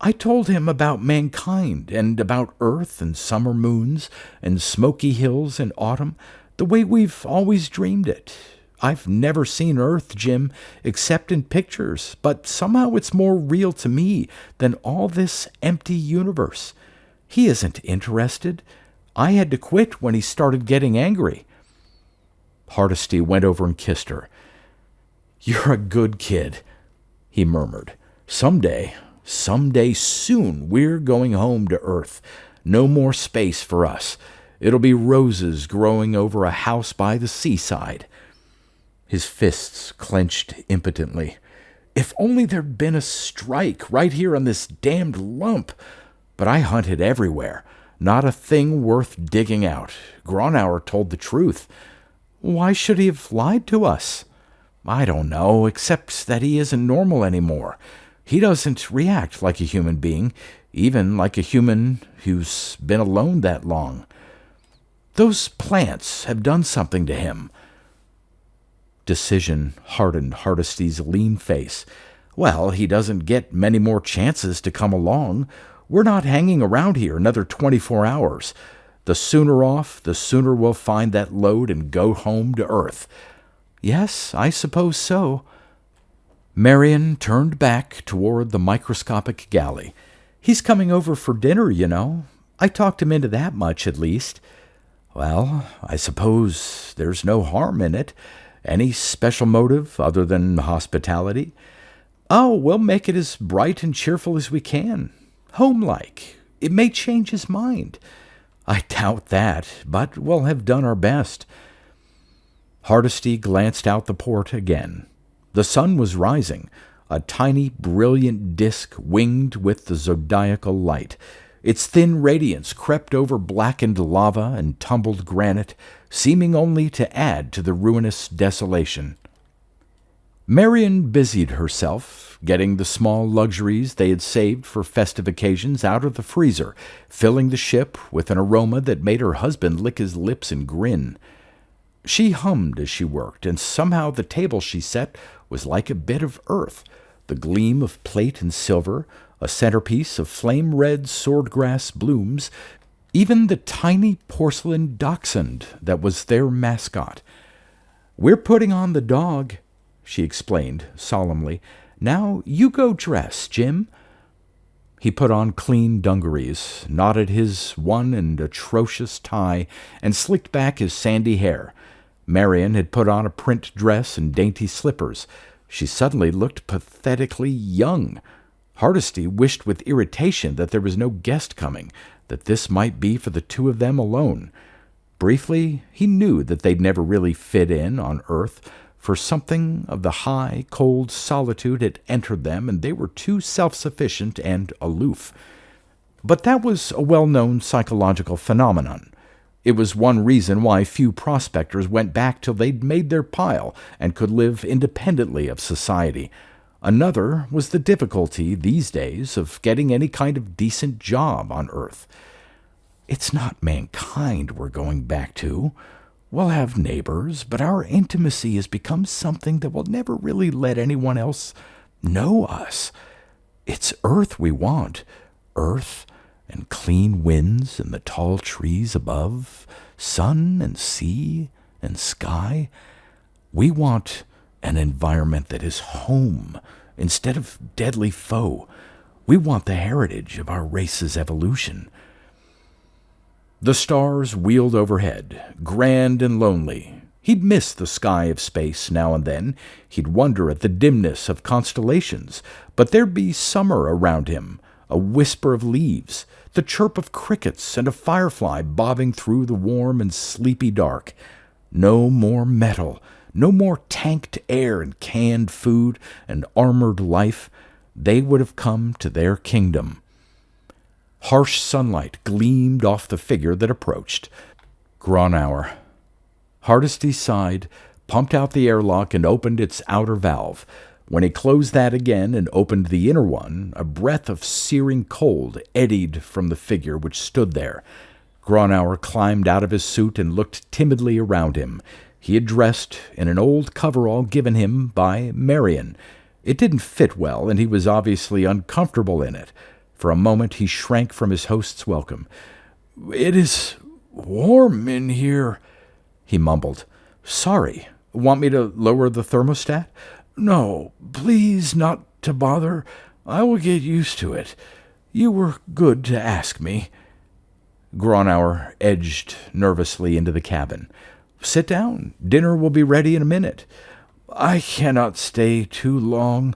"I told him about mankind and about Earth and summer moons and smoky hills in autumn, the way we've always dreamed it. I've never seen Earth, Jim, except in pictures, but somehow it's more real to me than all this empty universe. He isn't interested. I had to quit when he started getting angry." Hardesty went over and kissed her. "You're a good kid," he murmured. Someday soon, we're going home to Earth. No more space for us. It'll be roses growing over a house by the seaside." His fists clenched impotently. "If only there'd been a strike right here on this damned lump! But I hunted everywhere. Not a thing worth digging out. Gronauer told the truth." "Why should he have lied to us?" "I don't know, except that he isn't normal anymore. He doesn't react like a human being, even like a human who's been alone that long. Those plants have done something to him." Decision hardened Hardesty's lean face. "Well, he doesn't get many more chances to come along. We're not hanging around here another 24 hours. The sooner off, the sooner we'll find that load and go home to Earth." "Yes, I suppose so." Marion turned back toward the microscopic galley. "He's coming over for dinner, you know. I talked him into that much, at least." "Well, I suppose there's no harm in it. Any special motive other than hospitality?" "Oh, we'll make it as bright and cheerful as we can. Home-like. It may change his mind." "I doubt that, but we'll have done our best." Hardesty glanced out the port again. The sun was rising, a tiny, brilliant disk winged with the zodiacal light. Its thin radiance crept over blackened lava and tumbled granite, seeming only to add to the ruinous desolation. Marion busied herself, getting the small luxuries they had saved for festive occasions out of the freezer, filling the ship with an aroma that made her husband lick his lips and grin. She hummed as she worked, and somehow the table she set was like a bit of earth, the gleam of plate and silver, a centerpiece of flame-red swordgrass blooms, even the tiny porcelain dachshund that was their mascot. "We're putting on the dog," she explained solemnly. "Now you go dress, Jim." He put on clean dungarees, knotted his one and atrocious tie, and slicked back his sandy hair. Marion had put on a print dress and dainty slippers. She suddenly looked pathetically young. Hardesty wished with irritation that there was no guest coming, that this might be for the two of them alone. Briefly, he knew that they'd never really fit in on Earth, for something of the high, cold solitude had entered them, and they were too self-sufficient and aloof. But that was a well-known psychological phenomenon. It was one reason why few prospectors went back till they'd made their pile and could live independently of society. Another was the difficulty these days of getting any kind of decent job on Earth. "It's not mankind we're going back to. We'll have neighbors, but our intimacy has become something that will never really let anyone else know us. It's Earth we want, Earth and clean winds and the tall trees above, sun and sea and sky. We want an environment that is home instead of deadly foe. We want the heritage of our race's evolution." The stars wheeled overhead, grand and lonely. He'd miss the sky of space now and then. He'd wonder at the dimness of constellations, but there'd be summer around him, a whisper of leaves, the chirp of crickets, and a firefly bobbing through the warm and sleepy dark. No more metal, no more tanked air and canned food and armored life. They would have come to their kingdom. Harsh sunlight gleamed off the figure that approached. Gronauer. Hardesty sighed, pumped out the airlock, and opened its outer valve. When he closed that again and opened the inner one, a breath of searing cold eddied from the figure which stood there. Gronauer climbed out of his suit and looked timidly around him. He had dressed in an old coverall given him by Marion. It didn't fit well, and he was obviously uncomfortable in it. For a moment he shrank from his host's welcome. "It is warm in here," he mumbled. "Sorry. Want me to lower the thermostat?" "No, please not to bother. I will get used to it. You were good to ask me." Gronauer edged nervously into the cabin. "Sit down. Dinner will be ready in a minute." "I cannot stay too long."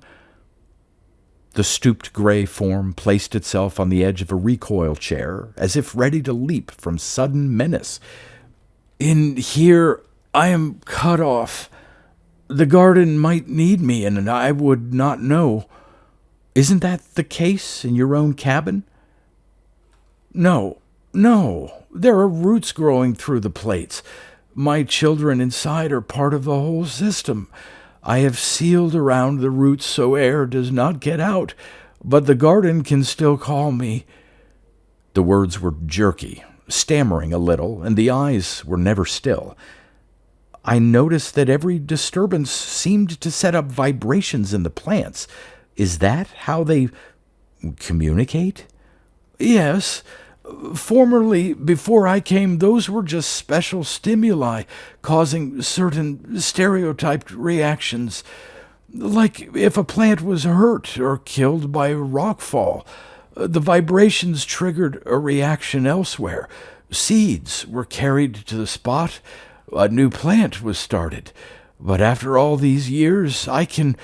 The stooped gray form placed itself on the edge of a recoil chair, as if ready to leap from sudden menace. "In here I am cut off. The garden might need me, and I would not know." "Isn't that the case in your own cabin?" No. There are roots growing through the plates. My children inside are part of the whole system. I have sealed around the roots so air does not get out, but the garden can still call me." The words were jerky, stammering a little, and the eyes were never still. "I noticed that every disturbance seemed to set up vibrations in the plants. Is that how they communicate?" "Yes. Formerly, before I came, those were just special stimuli causing certain stereotyped reactions. Like if a plant was hurt or killed by rockfall, the vibrations triggered a reaction elsewhere. Seeds were carried to the spot. A new plant was started. But after all these years, I can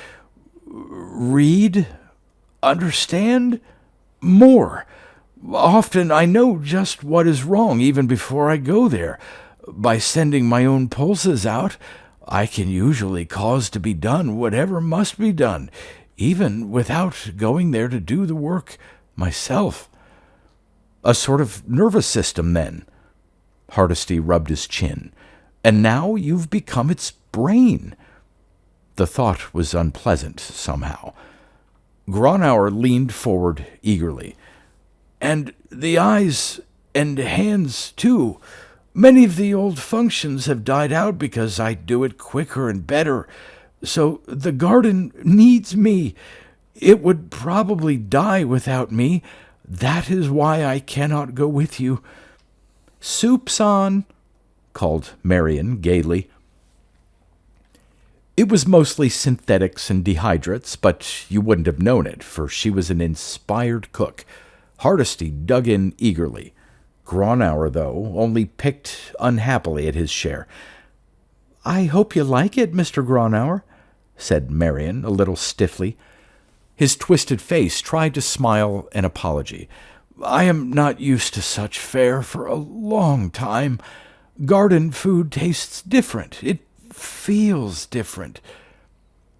read, understand more. Often I know just what is wrong even before I go there. By sending my own pulses out, I can usually cause to be done whatever must be done, even without going there to do the work myself." "A sort of nervous system, then?" Hardesty rubbed his chin. "And now you've become its brain." The thought was unpleasant somehow. Gronauer leaned forward eagerly. And the eyes and hands, too. Many of the old functions have died out because I do it quicker and better. So the garden needs me. It would probably die without me. That is why I cannot go with you. Soup's on, called Marion gaily. It was mostly synthetics and dehydrates, but you wouldn't have known it, for she was an inspired cook. Hardesty dug in eagerly. Gronauer, though, only picked unhappily at his share. "I hope you like it, Mr. Gronauer," said Marion, a little stiffly. His twisted face tried to smile an apology. "I am not used to such fare for a long time. Garden food tastes different. It feels different."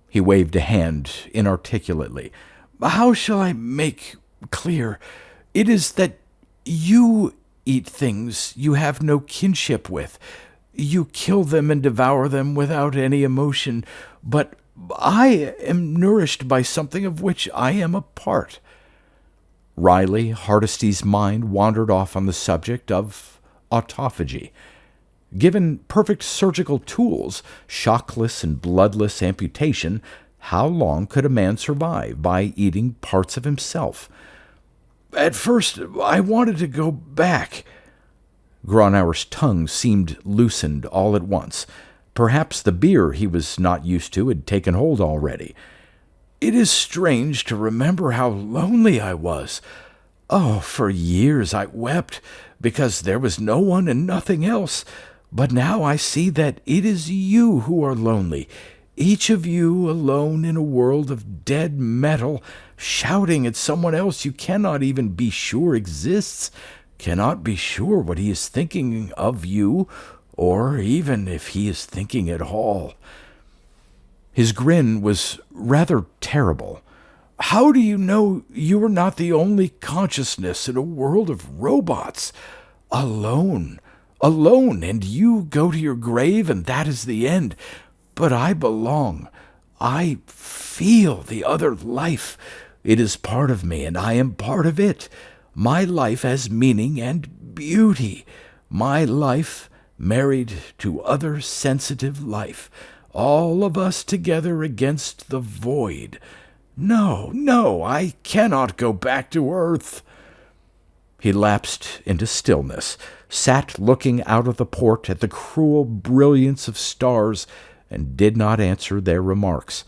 He waved a hand inarticulately. "How shall I make clear? It is that you eat things you have no kinship with. You kill them and devour them without any emotion, but I am nourished by something of which I am a part." Wryly, Hardesty's mind wandered off on the subject of autophagy. Given perfect surgical tools, shockless and bloodless amputation, how long could a man survive by eating parts of himself? "At first, I wanted to go back." Gronauer's tongue seemed loosened all at once. Perhaps the beer he was not used to had taken hold already. "It is strange to remember how lonely I was. Oh, for years I wept, because there was no one and nothing else. But now I see that it is you who are lonely, each of you alone in a world of dead metal, shouting at someone else you cannot even be sure exists, cannot be sure what he is thinking of you, or even if he is thinking at all." His grin was rather terrible. "How do you know you are not the only consciousness in a world of robots? Alone, and you go to your grave, and that is the end. But I belong. I feel the other life. It is part of me, and I am part of it. My life has meaning and beauty. My life married to other sensitive life. All of us together against the void. No, I cannot go back to Earth." He lapsed into stillness, sat looking out of the port at the cruel brilliance of stars, and did not answer their remarks.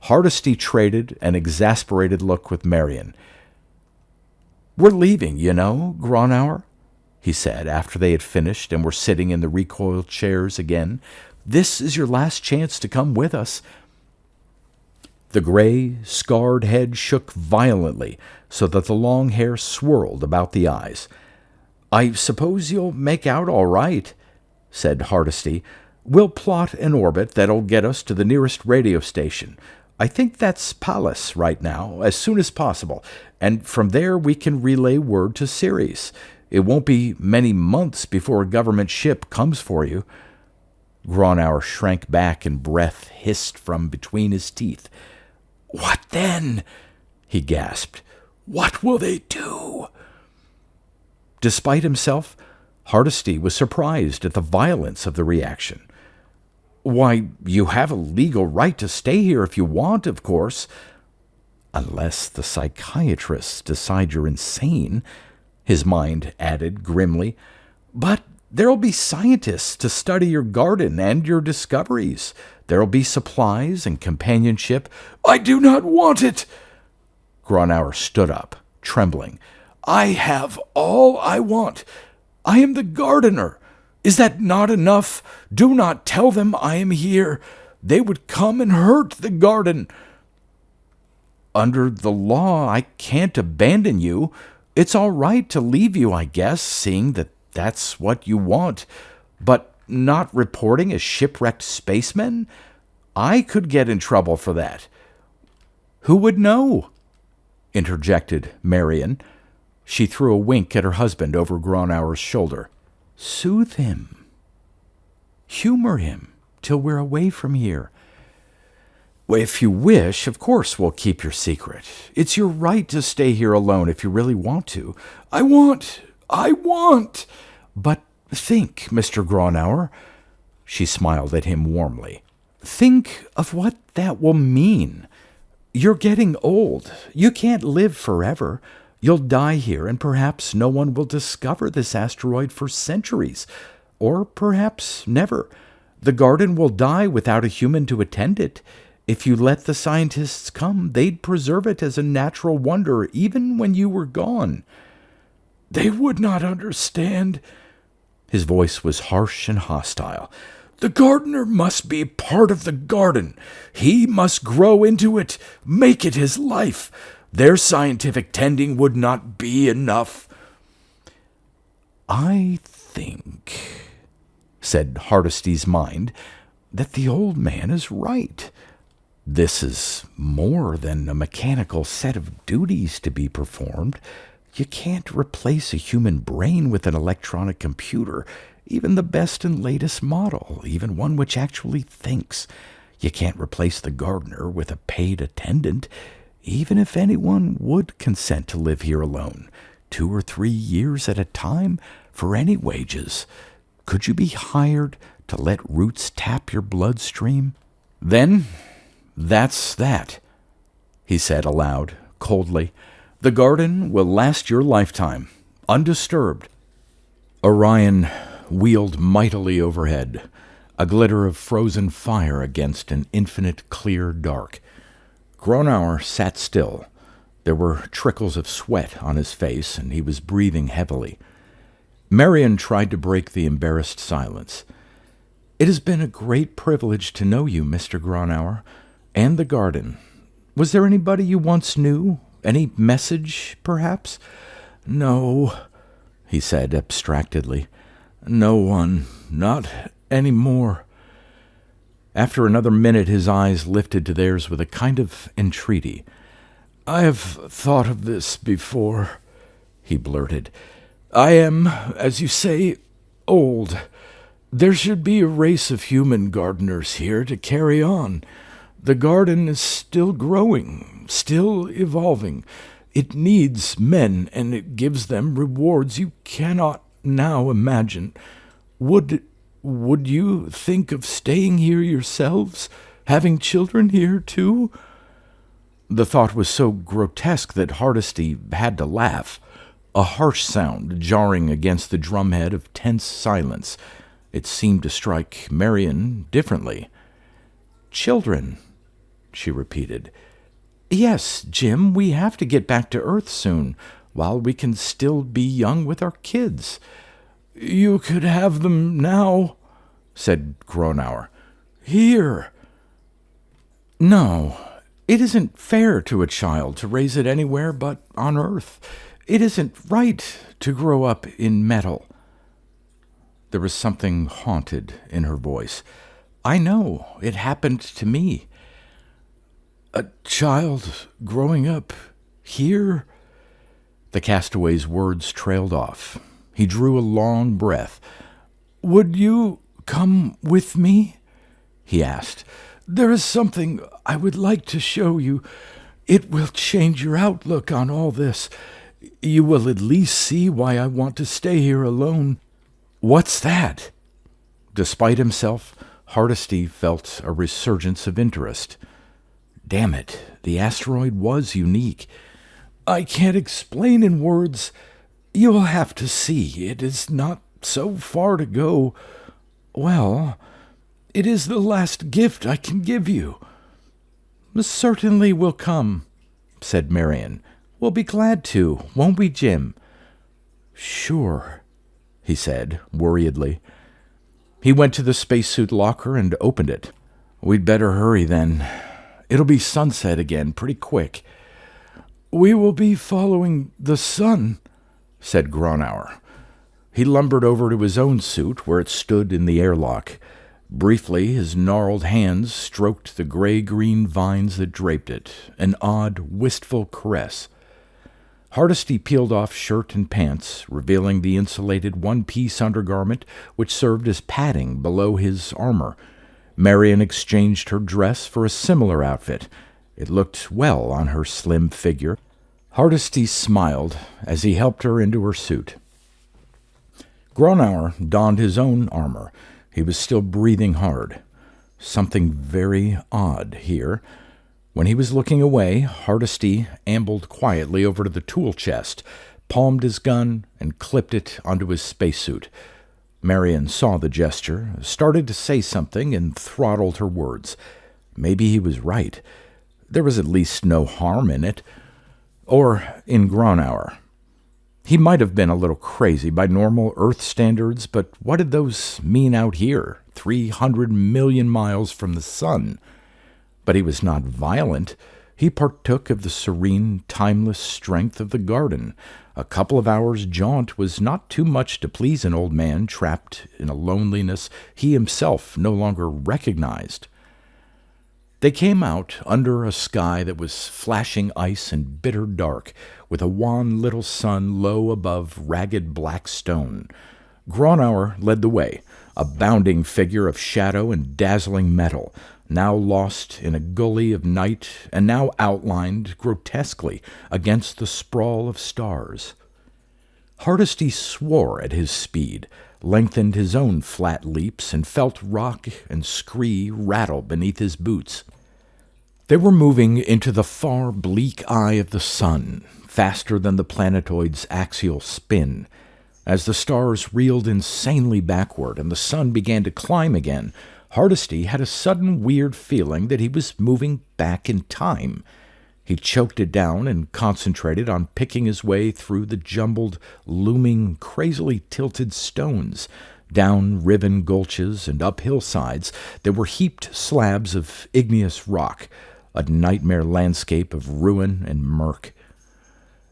Hardesty traded an exasperated look with Marion. "We're leaving, you know, Gronauer," he said, after they had finished and were sitting in the recoiled chairs again. "This is your last chance to come with us." The gray, scarred head shook violently, so that the long hair swirled about the eyes. "I suppose you'll make out all right," said Hardesty. "We'll plot an orbit that'll get us to the nearest radio station. I think that's Pallas right now, as soon as possible, and from there we can relay word to Ceres. It won't be many months before a government ship comes for you." Gronauer shrank back and breath hissed from between his teeth. "What then?" he gasped. "What will they do?" Despite himself, Hardesty was surprised at the violence of the reaction. "Why, you have a legal right to stay here if you want, of course." "Unless the psychiatrists decide you're insane," his mind added grimly. "But there'll be scientists to study your garden and your discoveries. There'll be supplies and companionship." "I do not want it!" Gronauer stood up, trembling. "I have all I want. I am the gardener. Is that not enough? Do not tell them I am here. They would come and hurt the garden." "Under the law, I can't abandon you. It's all right to leave you, I guess, seeing that that's what you want. But not reporting as shipwrecked spacemen? I could get in trouble for that." "Who would know?" interjected Marion. She threw a wink at her husband over Gronauer's shoulder. "Soothe him. Humor him till we're away from here." Well, if you wish, of course we'll keep your secret. It's your right to stay here alone if you really want to. I want. But think, Mr. Gronauer. She smiled at him warmly. Think of what that will mean. You're getting old. You can't live forever. You'll die here, and perhaps no one will discover this asteroid for centuries. Or perhaps never. The garden will die without a human to attend it. If you let the scientists come, they'd preserve it as a natural wonder even when you were gone. They would not understand. His voice was harsh and hostile. The gardener must be part of the garden. He must grow into it, make it his life. Their scientific tending would not be enough. I think, said Hardesty's mind, that the old man is right. This is more than a mechanical set of duties to be performed. You can't replace a human brain with an electronic computer, even the best and latest model, even one which actually thinks. You can't replace the gardener with a paid attendant, even if anyone would consent to live here alone, 2 or 3 years at a time, for any wages. Could you be hired to let roots tap your bloodstream? Then, that's that, he said aloud, coldly. The garden will last your lifetime, undisturbed. Orion wheeled mightily overhead, a glitter of frozen fire against an infinite clear dark. Gronauer sat still. There were trickles of sweat on his face, and he was breathing heavily. Marion tried to break the embarrassed silence. It has been a great privilege to know you, Mr. Gronauer, and the garden. Was there anybody you once knew? Any message, perhaps? No, he said abstractedly. No one. Not any more. After another minute, his eyes lifted to theirs with a kind of entreaty. I have thought of this before, he blurted. I am, as you say, old. There should be a race of human gardeners here to carry on. The garden is still growing, still evolving. It needs men, and it gives them rewards you cannot now imagine. Would you think of staying here yourselves, having children here too? The thought was so grotesque that Hardesty had to laugh, a harsh sound jarring against the drumhead of tense silence. It seemed to strike Marion differently. Children, she repeated. Yes, Jim, we have to get back to Earth soon, while we can still be young with our kids. You could have them now, said Gronauer. Here. No, it isn't fair to a child to raise it anywhere but on Earth. It isn't right to grow up in metal. There was something haunted in her voice. I know, it happened to me. A child growing up here? The castaway's words trailed off. He drew a long breath. Would you come with me? He asked. There is something I would like to show you. It will change your outlook on all this. You will at least see why I want to stay here alone. What's that? Despite himself, Hardesty felt a resurgence of interest. Damn it, the asteroid was unique. I can't explain in words. You will have to see. It is not so far to go. Well, it is the last gift I can give you. Certainly we'll come, said Marion. We'll be glad to, won't we, Jim? Sure, he said, worriedly. He went to the spacesuit locker and opened it. We'd better hurry, then. It'll be sunset again pretty quick. We will be following the sun, said Gronauer. He lumbered over to his own suit, where it stood in the airlock. Briefly, his gnarled hands stroked the gray-green vines that draped it, an odd, wistful caress. Hardesty peeled off shirt and pants, revealing the insulated one-piece undergarment which served as padding below his armor. Marion exchanged her dress for a similar outfit. It looked well on her slim figure. Hardesty smiled as he helped her into her suit. Gronauer donned his own armor. He was still breathing hard. Something very odd here. When he was looking away, Hardesty ambled quietly over to the tool chest, palmed his gun, and clipped it onto his spacesuit. Marion saw the gesture, started to say something, and throttled her words. Maybe he was right. There was at least no harm in it. Or in Gronauer. He might have been a little crazy by normal Earth standards, but what did those mean out here, 300 million miles from the sun? But he was not violent. He partook of the serene, timeless strength of the garden. A couple of hours' jaunt was not too much to please an old man trapped in a loneliness he himself no longer recognized. They came out under a sky that was flashing ice and bitter dark, with a wan little sun low above ragged black stone. Gronauer led the way, a bounding figure of shadow and dazzling metal, now lost in a gully of night and now outlined grotesquely against the sprawl of stars. Hardesty swore at his speed, lengthened his own flat leaps, and felt rock and scree rattle beneath his boots. They were moving into the far bleak eye of the sun, faster than the planetoid's axial spin. As the stars reeled insanely backward and the sun began to climb again, Hardesty had a sudden weird feeling that he was moving back in time. He choked it down and concentrated on picking his way through the jumbled, looming, crazily tilted stones, down riven gulches and up hillsides that were heaped slabs of igneous rock, a nightmare landscape of ruin and murk.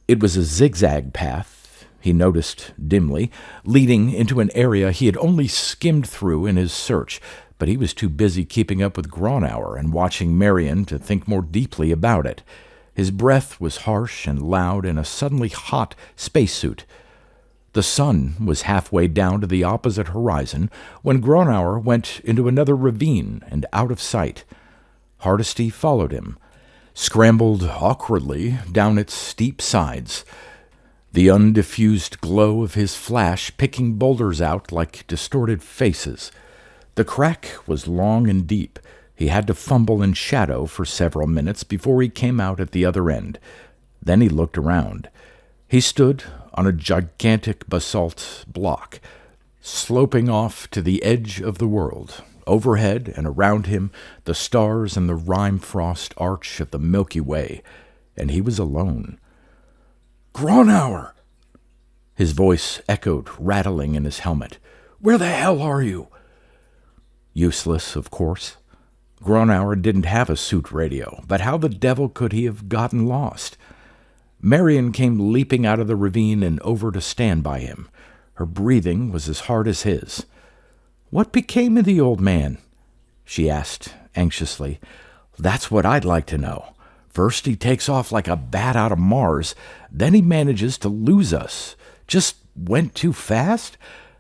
It was a zigzag path, he noticed dimly, leading into an area he had only skimmed through in his search, but he was too busy keeping up with Gronauer and watching Marion to think more deeply about it. His breath was harsh and loud in a suddenly hot spacesuit. The sun was halfway down to the opposite horizon when Gronauer went into another ravine and out of sight. Hardesty followed him, scrambled awkwardly down its steep sides, the undiffused glow of his flash picking boulders out like distorted faces. The crack was long and deep. He had to fumble in shadow for several minutes before he came out at the other end. Then he looked around. He stood on a gigantic basalt block, sloping off to the edge of the world. Overhead and around him, the stars and the rime-frost arch of the Milky Way, and he was alone. "Gronauer!" His voice echoed, rattling in his helmet. "Where the hell are you?" Useless, of course. Gronauer didn't have a suit radio, but how the devil could he have gotten lost? Marion came leaping out of the ravine and over to stand by him. Her breathing was as hard as his. "What became of the old man?" she asked anxiously. "That's what I'd like to know. First he takes off like a bat out of Mars, then he manages to lose us. Just went too fast?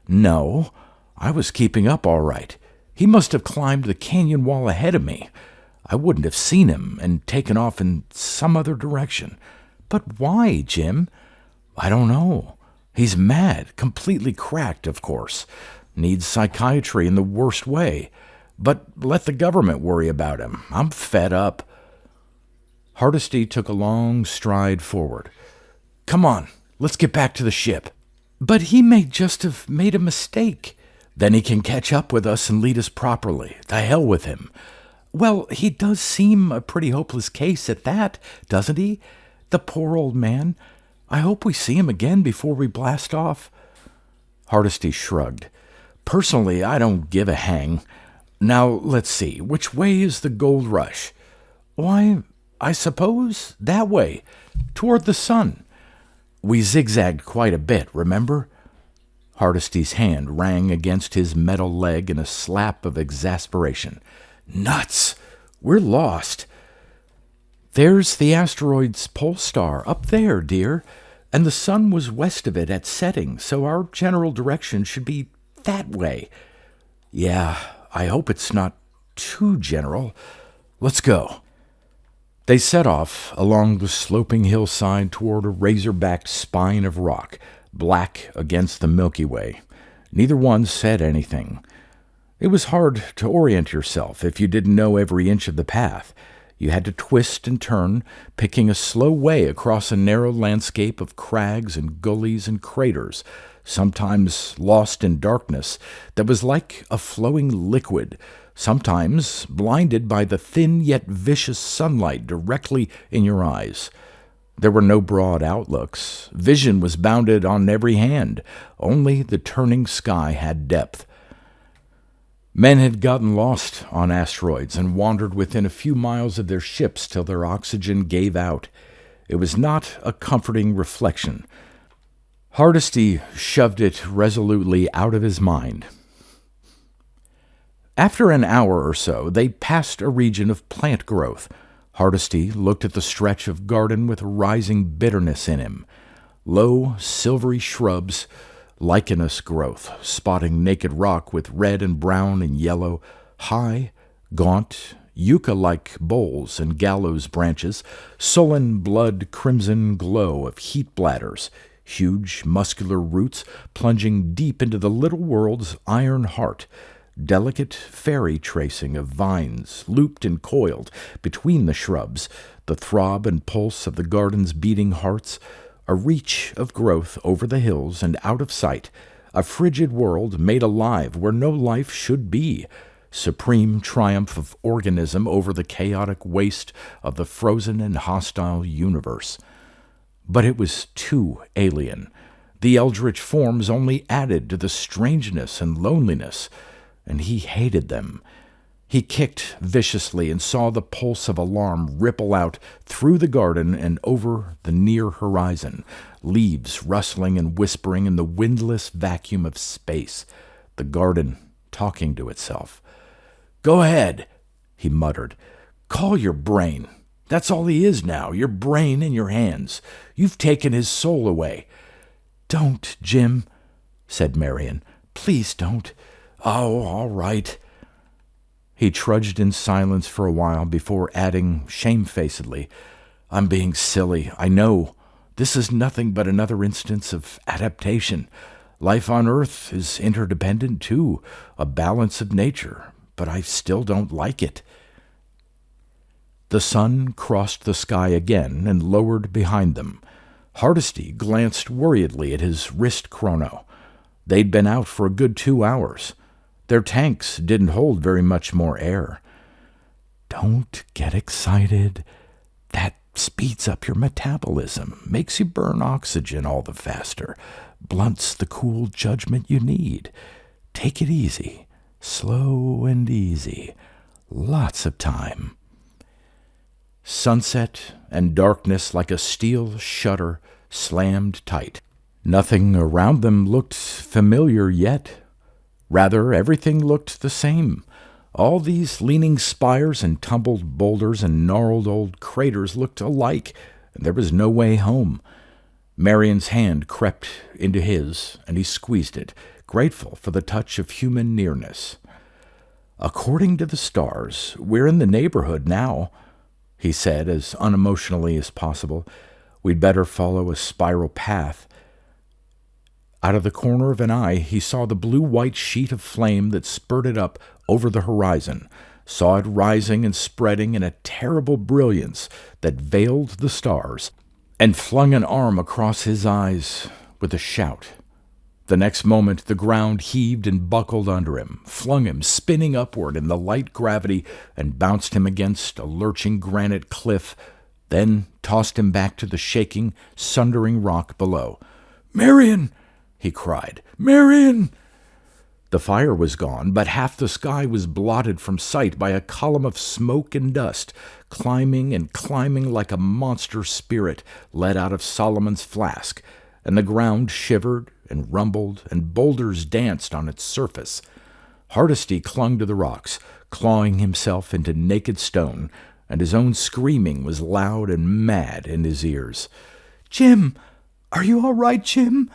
No, I was keeping up all right. He must have climbed the canyon wall ahead of me. I wouldn't have seen him and taken off in some other direction. But why, Jim? I don't know. He's mad, completely cracked, of course. Needs psychiatry in the worst way. But let the government worry about him. I'm fed up." Hardesty took a long stride forward. "Come on, let's get back to the ship." "But he may just have made a mistake." "Then he can catch up with us and lead us properly. The hell with him." "Well, he does seem a pretty hopeless case at that, doesn't he? The poor old man. I hope we see him again before we blast off." Hardesty shrugged. "Personally, I don't give a hang. Now, let's see. Which way is the gold rush?" "Why, I suppose that way, toward the sun. We zigzagged quite a bit, remember?" Hardesty's hand rang against his metal leg in a slap of exasperation. "Nuts! We're lost." "There's the asteroid's pole star, up there, dear, and the sun was west of it at setting, so our general direction should be that way." "Yeah, I hope it's not too, General. Let's go." They set off along the sloping hillside toward a razor-backed spine of rock, black against the Milky Way. Neither one said anything. It was hard to orient yourself if you didn't know every inch of the path. You had to twist and turn, picking a slow way across a narrow landscape of crags and gullies and craters, sometimes lost in darkness that was like a flowing liquid, sometimes blinded by the thin yet vicious sunlight directly in your eyes. There were no broad outlooks. Vision was bounded on every hand. Only the turning sky had depth. Men had gotten lost on asteroids and wandered within a few miles of their ships till their oxygen gave out. It was not a comforting reflection. Hardesty shoved it resolutely out of his mind. After an hour or so, they passed a region of plant growth. Hardesty looked at the stretch of garden with a rising bitterness in him. Low, silvery shrubs, lichenous growth, spotting naked rock with red and brown and yellow, high, gaunt, yucca-like boles and gallows branches, sullen blood-crimson glow of heat bladders, huge muscular roots plunging deep into the little world's iron heart, delicate fairy tracing of vines looped and coiled between the shrubs, the throb and pulse of the garden's beating hearts, a reach of growth over the hills and out of sight, a frigid world made alive where no life should be, supreme triumph of organism over the chaotic waste of the frozen and hostile universe. But it was too alien. The eldritch forms only added to the strangeness and loneliness, and he hated them. He kicked viciously and saw the pulse of alarm ripple out through the garden and over the near horizon, leaves rustling and whispering in the windless vacuum of space, the garden talking to itself. "Go ahead," he muttered. "Call your brain. That's all he is now, your brain in your hands. You've taken his soul away." "Don't, Jim," said Marion. "Please don't." "Oh, all right." He trudged in silence for a while before adding shamefacedly, "I'm being silly, I know. This is nothing but another instance of adaptation. Life on Earth is interdependent, too, a balance of nature, but I still don't like it." The sun crossed the sky again and lowered behind them. Hardesty glanced worriedly at his wrist chrono. They'd been out for a good 2 hours. Their tanks didn't hold very much more air. "Don't get excited. That speeds up your metabolism, makes you burn oxygen all the faster, blunts the cool judgment you need. Take it easy, slow and easy. Lots of time." Sunset and darkness like a steel shutter slammed tight. Nothing around them looked familiar yet. Rather, everything looked the same. All these leaning spires and tumbled boulders and gnarled old craters looked alike, and there was no way home. Marion's hand crept into his, and he squeezed it, grateful for the touch of human nearness. "According to the stars, we're in the neighborhood now," he said as unemotionally as possible. "We'd better follow a spiral path." Out of the corner of an eye, he saw the blue-white sheet of flame that spurted up over the horizon, saw it rising and spreading in a terrible brilliance that veiled the stars, and flung an arm across his eyes with a shout. The next moment the ground heaved and buckled under him, flung him spinning upward in the light gravity, and bounced him against a lurching granite cliff, then tossed him back to the shaking, sundering rock below. "Marion!" he cried. "Marion!" The fire was gone, but half the sky was blotted from sight by a column of smoke and dust, climbing and climbing like a monster spirit let out of Solomon's flask, and the ground shivered and rumbled, and boulders danced on its surface. Hardesty clung to the rocks, clawing himself into naked stone, and his own screaming was loud and mad in his ears. "Jim! Are you all right, Jim?"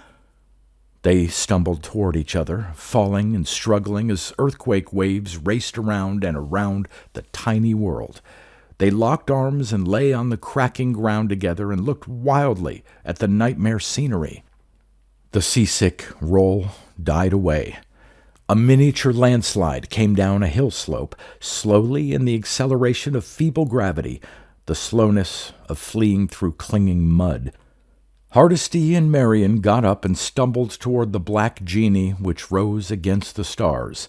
They stumbled toward each other, falling and struggling as earthquake waves raced around and around the tiny world. They locked arms and lay on the cracking ground together and looked wildly at the nightmare scenery. The seasick roll died away. A miniature landslide came down a hill slope, slowly in the acceleration of feeble gravity, the slowness of fleeing through clinging mud. Hardesty and Marion got up and stumbled toward the black genie which rose against the stars.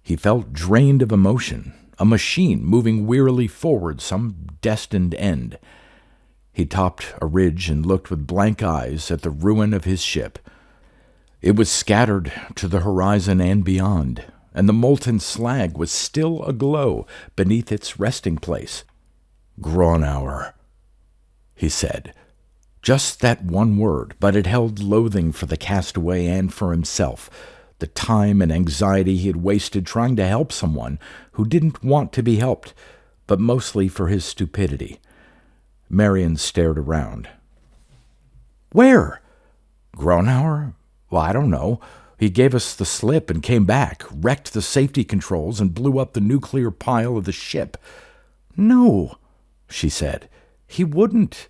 He felt drained of emotion, a machine moving wearily forward some destined end. He topped a ridge and looked with blank eyes at the ruin of his ship. It was scattered to the horizon and beyond, and the molten slag was still aglow beneath its resting place. "Gronauer," he said. Just that one word, but it held loathing for the castaway and for himself, the time and anxiety he had wasted trying to help someone who didn't want to be helped, but mostly for his stupidity. Marion stared around. "Where?" "Gronauer? Well, I don't know. He gave us the slip and came back, wrecked the safety controls, and blew up the nuclear pile of the ship." "No," she said. "He wouldn't.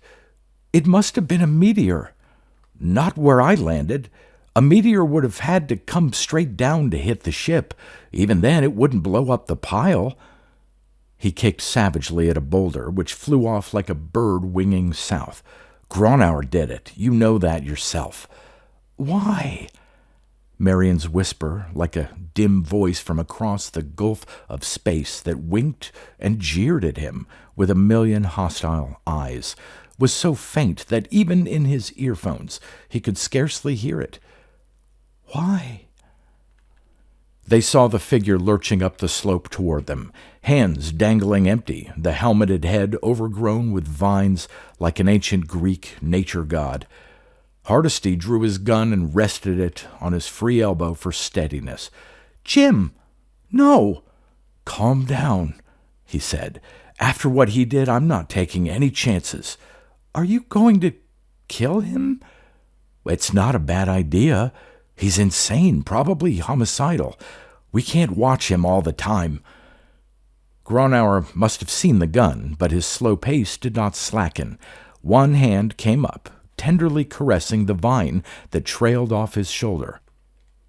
It must have been a meteor." "Not where I landed. A meteor would have had to come straight down to hit the ship. Even then, it wouldn't blow up the pile." He kicked savagely at a boulder, which flew off like a bird winging south. "Gronauer did it. You know that yourself." "Why?" Marion's whisper, like a dim voice from across the gulf of space that winked and jeered at him with a million hostile eyes, was so faint that even in his earphones he could scarcely hear it. "Why?" They saw the figure lurching up the slope toward them, hands dangling empty, the helmeted head overgrown with vines like an ancient Greek nature god. Hardesty drew his gun and rested it on his free elbow for steadiness. "Jim! No!" "Calm down," he said. "After what he did, I'm not taking any chances." "Are you going to kill him?" "It's not a bad idea. He's insane, probably homicidal. We can't watch him all the time." Gronauer must have seen the gun, but his slow pace did not slacken. One hand came up, tenderly caressing the vine that trailed off his shoulder.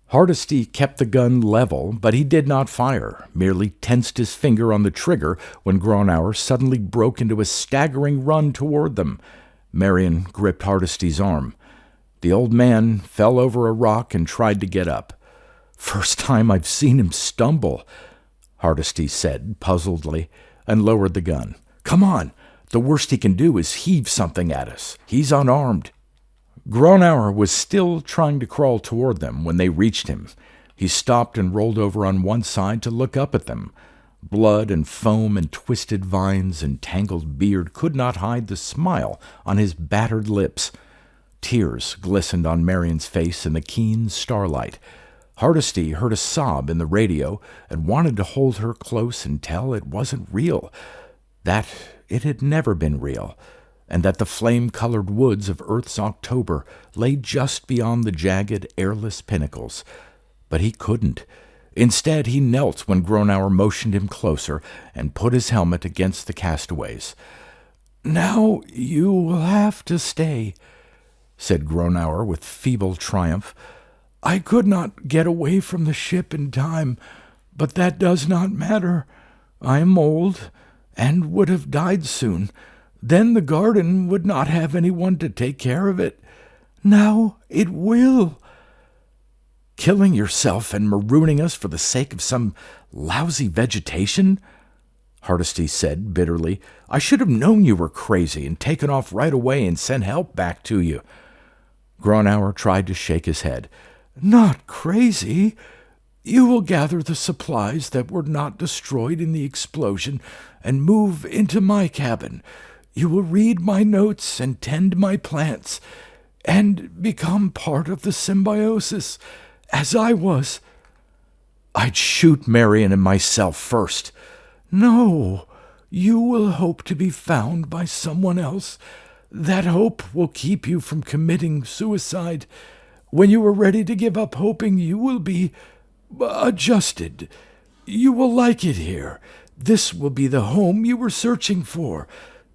Hardesty kept the gun level, but he did not fire, merely tensed his finger on the trigger when Gronauer suddenly broke into a staggering run toward them. Marion gripped Hardesty's arm. The old man fell over a rock and tried to get up. "First time I've seen him stumble," Hardesty said puzzledly, and lowered the gun. "Come on. The worst he can do is heave something at us. He's unarmed." Gronauer was still trying to crawl toward them when they reached him. He stopped and rolled over on one side to look up at them. Blood and foam and twisted vines and tangled beard could not hide the smile on his battered lips. Tears glistened on Marion's face in the keen starlight. Hardesty heard a sob in the radio and wanted to hold her close and tell it wasn't real, that it had never been real, and that the flame-colored woods of Earth's October lay just beyond the jagged, airless pinnacles. But he couldn't. Instead, he knelt when Gronauer motioned him closer and put his helmet against the castaways. "Now you will have to stay," said Gronauer with feeble triumph. "I could not get away from the ship in time, but that does not matter. I am old and would have died soon. Then the garden would not have anyone to take care of it. Now it will." "Killing yourself and marooning us for the sake of some lousy vegetation?" Hardesty said bitterly. "I should have known you were crazy and taken off right away and sent help back to you." Gronauer tried to shake his head. "Not crazy. You will gather the supplies that were not destroyed in the explosion and move into my cabin. You will read my notes and tend my plants and become part of the symbiosis, as I was." "I'd shoot Marion and myself first." "No, you will hope to be found by someone else. That hope will keep you from committing suicide. When you are ready to give up hoping, you will be adjusted. You will like it here. This will be the home you were searching for.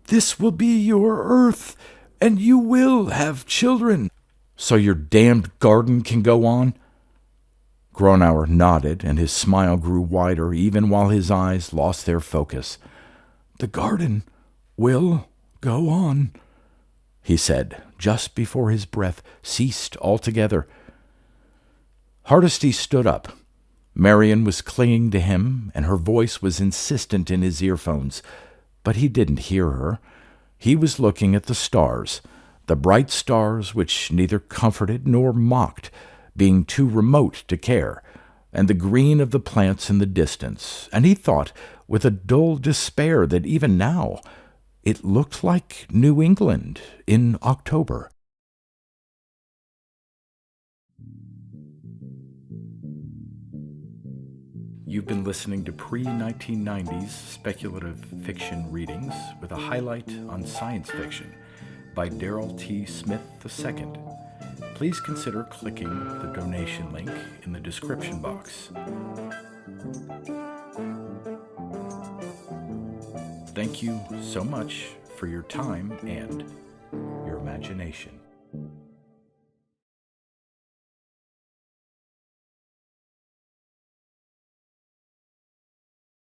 This will be your earth, and you will have children. So your damned garden can go on? Gronauer nodded, and his smile grew wider even while his eyes lost their focus. The garden will go on, he said, just before his breath ceased altogether. Hardesty stood up. Marion was clinging to him, and her voice was insistent in his earphones, but he didn't hear her. He was looking at the stars, the bright stars which neither comforted nor mocked, being too remote to care, and the green of the plants in the distance, and he thought, with a dull despair, that even now it looked like New England in October. You've been listening to pre-1990s speculative fiction readings with a highlight on science fiction by Darrell T. Smith II. Please consider clicking the donation link in the description box. Thank you so much for your time and your imagination.